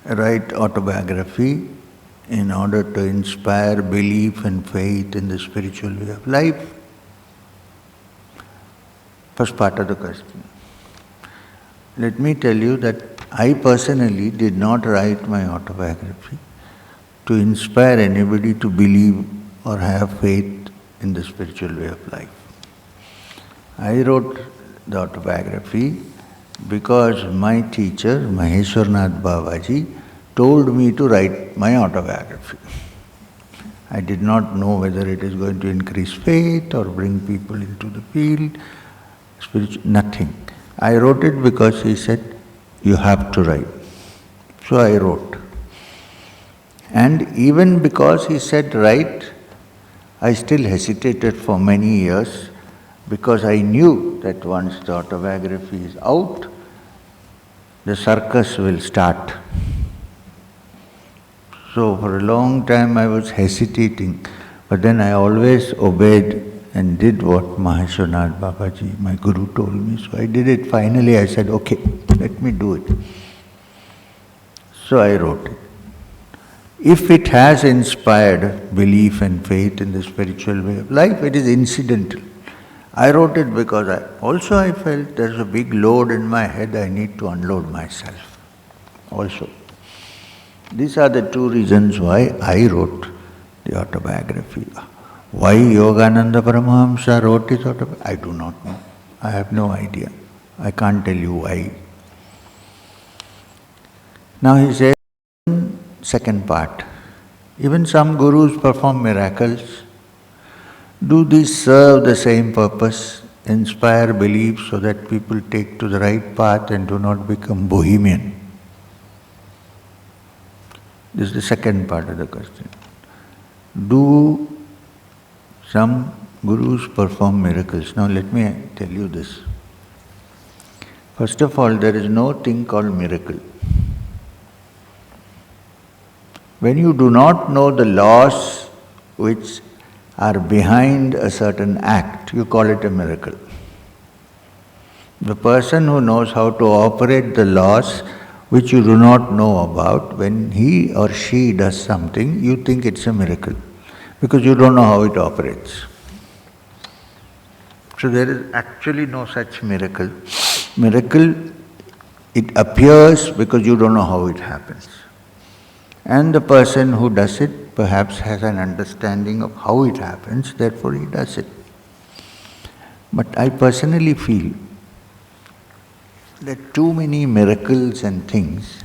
write autobiography in order to inspire belief and faith in the spiritual way of life? First part of the question. Let me tell you that I personally did not write my autobiography to inspire anybody to believe or have faith in the spiritual way of life. I wrote the autobiography because my teacher, Maheshwarnath Babaji, told me to write my autobiography. I did not know whether it is going to increase faith or bring people into the field, nothing. I wrote it because he said, you have to write. So I wrote. And even because he said write, I still hesitated for many years because I knew that once the autobiography is out, the circus will start. So for a long time I was hesitating, but then I always obeyed and did what Maheshwarnath Babaji, my guru, told me. So I did it. Finally I said, okay, let me do it. So I wrote it. If it has inspired belief and faith in the spiritual way of life, it is incidental. I wrote it because I felt there's a big load in my head, I need to unload myself also. These are the two reasons why I wrote the autobiography. Why Yogananda Paramahamsa wrote his autobiography, I do not know. I have no idea. I can't tell you why. Now he says, second part, even some gurus perform miracles. Do these serve the same purpose, inspire belief so that people take to the right path and do not become bohemian? This is the second part of the question. Do some gurus perform miracles? Now let me tell you this. First of all, there is no thing called miracle. When you do not know the laws which are behind a certain act, you call it a miracle. The person who knows how to operate the laws which you do not know about, when he or she does something, you think it's a miracle because you don't know how it operates. So there is actually no such miracle. Miracle, it appears because you don't know how it happens. And the person who does it perhaps has an understanding of how it happens, therefore he does it. But I personally feel that too many miracles and things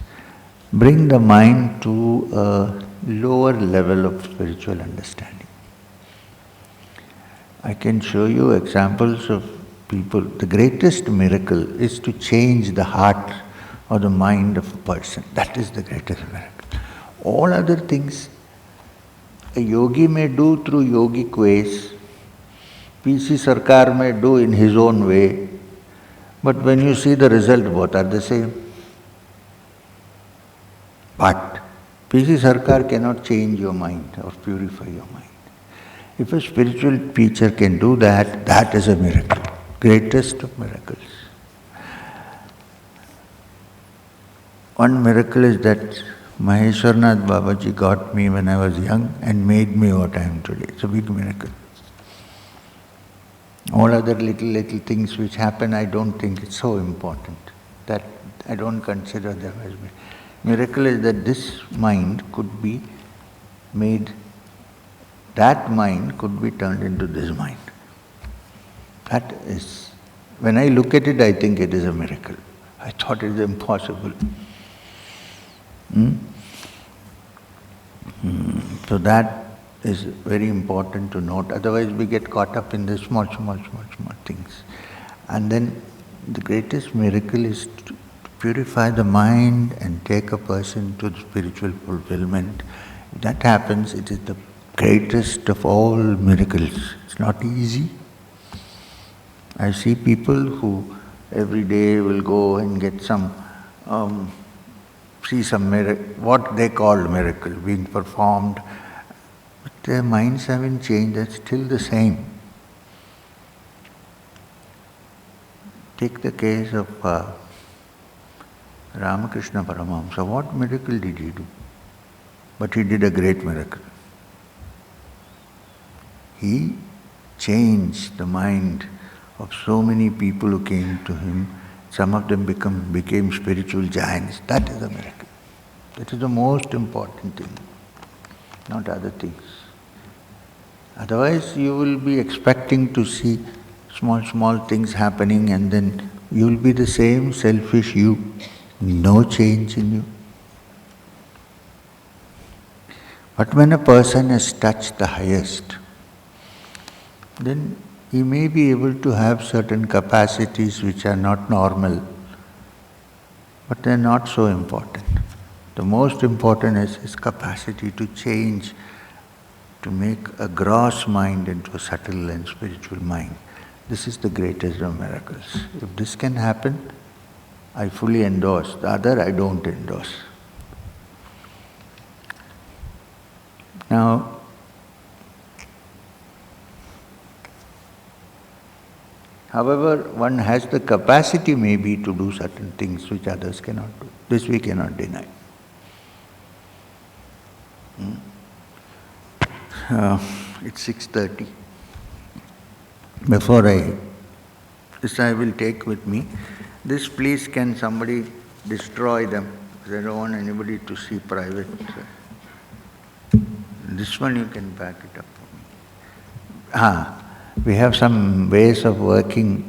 bring the mind to a lower level of spiritual understanding. I can show you examples of people. The greatest miracle is to change the heart or the mind of a person. That is the greatest miracle. All other things a yogi may do through yogic ways, P.C. Sarkar may do in his own way, but when you see the result, both are the same. But P.C. Sarkar cannot change your mind or purify your mind. If a spiritual teacher can do that, that is a miracle, greatest of miracles. One miracle is that Maheshwarnath Babaji got me when I was young and made me what I am today. It's a big miracle. All other little things which happen, I don't think it's so important. That I don't consider them as miracle is that this mind could be made, that mind could be turned into this mind. That is, when I look at it, I think it is a miracle. I thought it is impossible. So that is very important to note. Otherwise we get caught up in the small things. And then the greatest miracle is to purify the mind and take a person to spiritual fulfillment. If that happens, it is the greatest of all miracles. It's not easy. I see people who every day will go and get some, see some miracle, what they call miracle being performed, but their minds haven't changed, they're still the same. Take the case of Ramakrishna Paramahamsa. What miracle did he do? But he did a great miracle. He changed the mind of so many people who came to him. Some of them became spiritual giants. That is a miracle. That is the most important thing, not other things. Otherwise you will be expecting to see small things happening and then you will be the same selfish you, no change in you. But when a person has touched the highest, then he may be able to have certain capacities which are not normal, but they are not so important. The most important is his capacity to change, to make a gross mind into a subtle and spiritual mind. This is the greatest of miracles. If this can happen, I fully endorse. The other I don't endorse. Now, however, one has the capacity maybe to do certain things which others cannot do. This we cannot deny. It's 6:30. Before this I will take with me. This please can somebody destroy them, because I don't want anybody to see private. This one you can back it up for me. We have some ways of working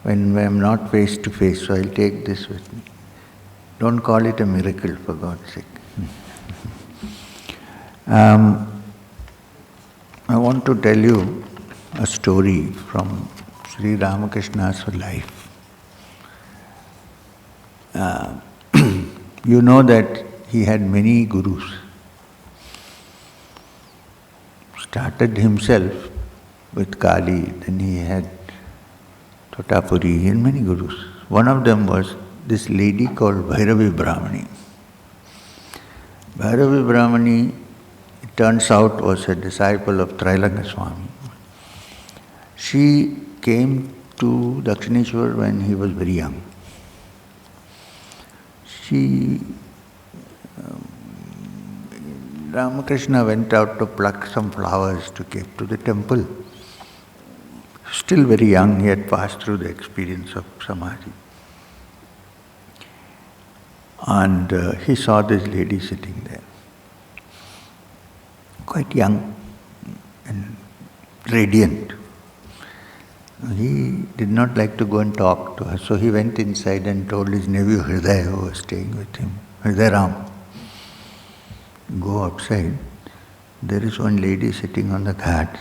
when I am not face to face, so I'll take this with me. Don't call it a miracle, for God's sake. I want to tell you a story from Sri Ramakrishna's life. You know that he had many gurus. Started himself with Kali, then he had Totapuri and many gurus. One of them was this lady called Bhairavi Brahmani. Bhairavi Brahmani, it turns out, was a disciple of Trailanga Swami. She came to Dakshineshwar when he was very young. Ramakrishna went out to pluck some flowers to give to the temple. Still very young, he had passed through the experience of Samadhi. And he saw this lady sitting there, quite young and radiant. He did not like to go and talk to her, so he went inside and told his nephew Hriday, who was staying with him, Hriday Ram, go outside, there is one lady sitting on the ghats.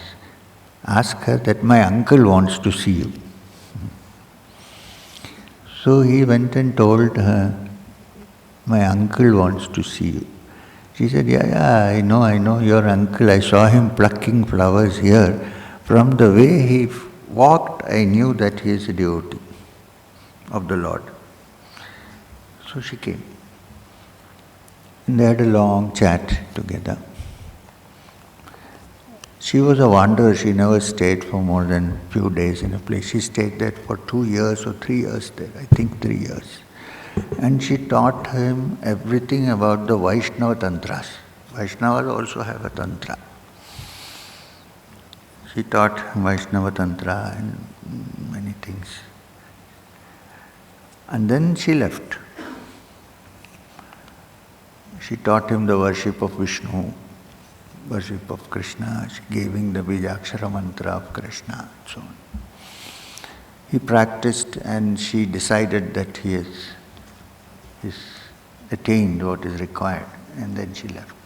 Ask her that my uncle wants to see you. So he went and told her, my uncle wants to see you. She said, yeah, I know your uncle. I saw him plucking flowers here. From the way he walked, I knew that he is a devotee of the Lord. So she came. And they had a long chat together. She was a wanderer, she never stayed for more than a few days in a place. She stayed there for 2 years or 3 years there, I think 3 years. And she taught him everything about the Vaishnava Tantras. Vaishnavas also have a Tantra. She taught him Vaishnava Tantra and many things. And then she left. She taught him the worship of Vishnu, worship of Krishna. She gave him the Bijakshara mantra of Krishna and so on. He practiced and she decided that he has attained what is required, and then she left.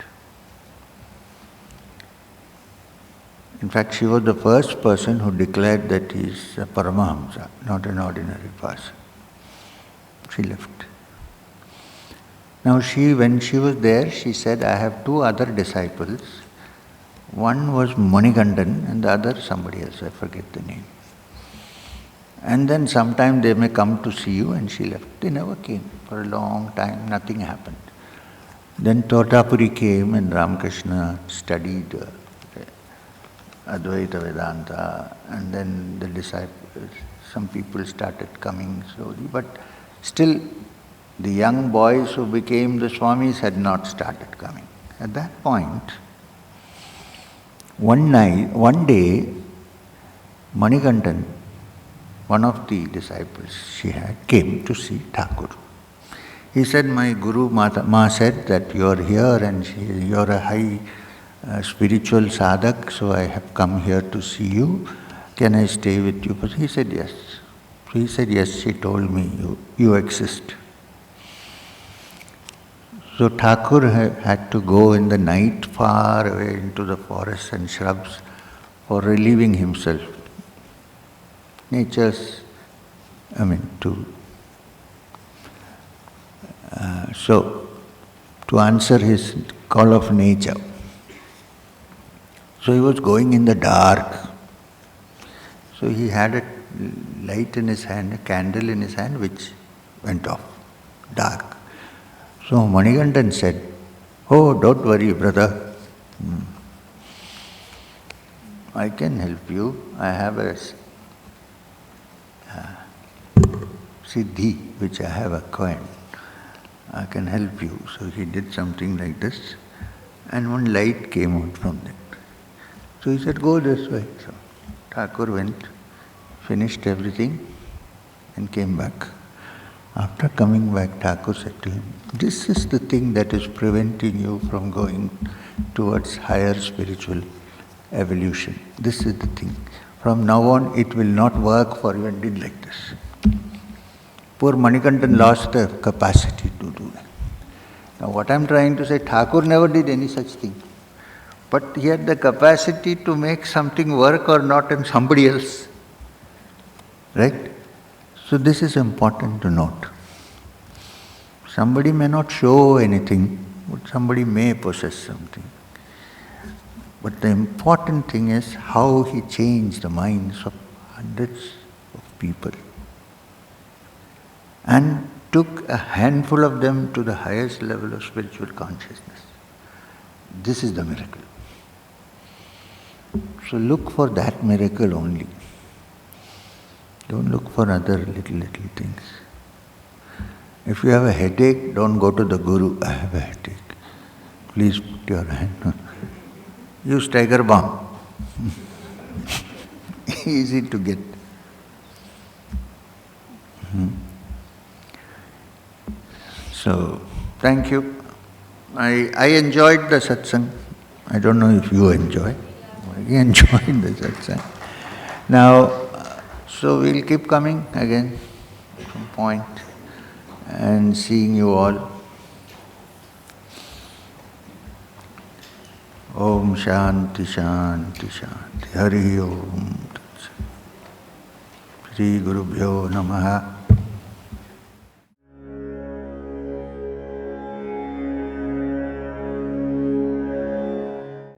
In fact, she was the first person who declared that he is a Paramahamsa, not an ordinary person. She left. Now when she was there, she said, I have two other disciples. One was Manikandan and the other somebody else, I forget the name. And then sometime they may come to see you, and she left. They never came. For a long time, nothing happened. Then Totapuri came and Ramakrishna studied Advaita Vedanta, and then the disciples, some people started coming slowly, but still the young boys who became the Swamis had not started coming. At that point, one day, Manikandan, one of the disciples she had, came to see Thakur. He said, my Guru Ma said that you are here and you are a high spiritual sadhak, so I have come here to see you. Can I stay with you? But he said yes. So he said, yes, she told me you exist. So Thakur had to go in the night far away into the forests and shrubs for relieving himself. To answer his call of nature. So he was going in the dark. So he had a light in his hand, a candle in his hand, which went off, dark. So Manikandan said, oh, don't worry, brother. I can help you. I have a siddhi which I have acquired. I can help you. So he did something like this, and one light came out from that. So he said, go this way. So Thakur went, finished everything, and came back. After coming back, Thakur said to him, this is the thing that is preventing you from going towards higher spiritual evolution. This is the thing. From now on, it will not work for you, and did like this. Poor Manikandan lost the capacity to do that. Now what I am trying to say, Thakur never did any such thing. But he had the capacity to make something work or not in somebody else. Right? So this is important to note. Somebody may not show anything, but somebody may possess something. But the important thing is how he changed the minds of hundreds of people and took a handful of them to the highest level of spiritual consciousness. This is the miracle. So look for that miracle only. Don't look for other little things. If you have a headache, don't go to the Guru. I have a headache. Please put your hand on. Use tiger balm. Easy to get. So, thank you. I enjoyed the satsang. I don't know if you enjoy. I enjoyed the satsang. Now, so we'll keep coming again at some point and seeing you all. Om Shanti Shanti Shanti Hari Om Shri Gurubhyo Namaha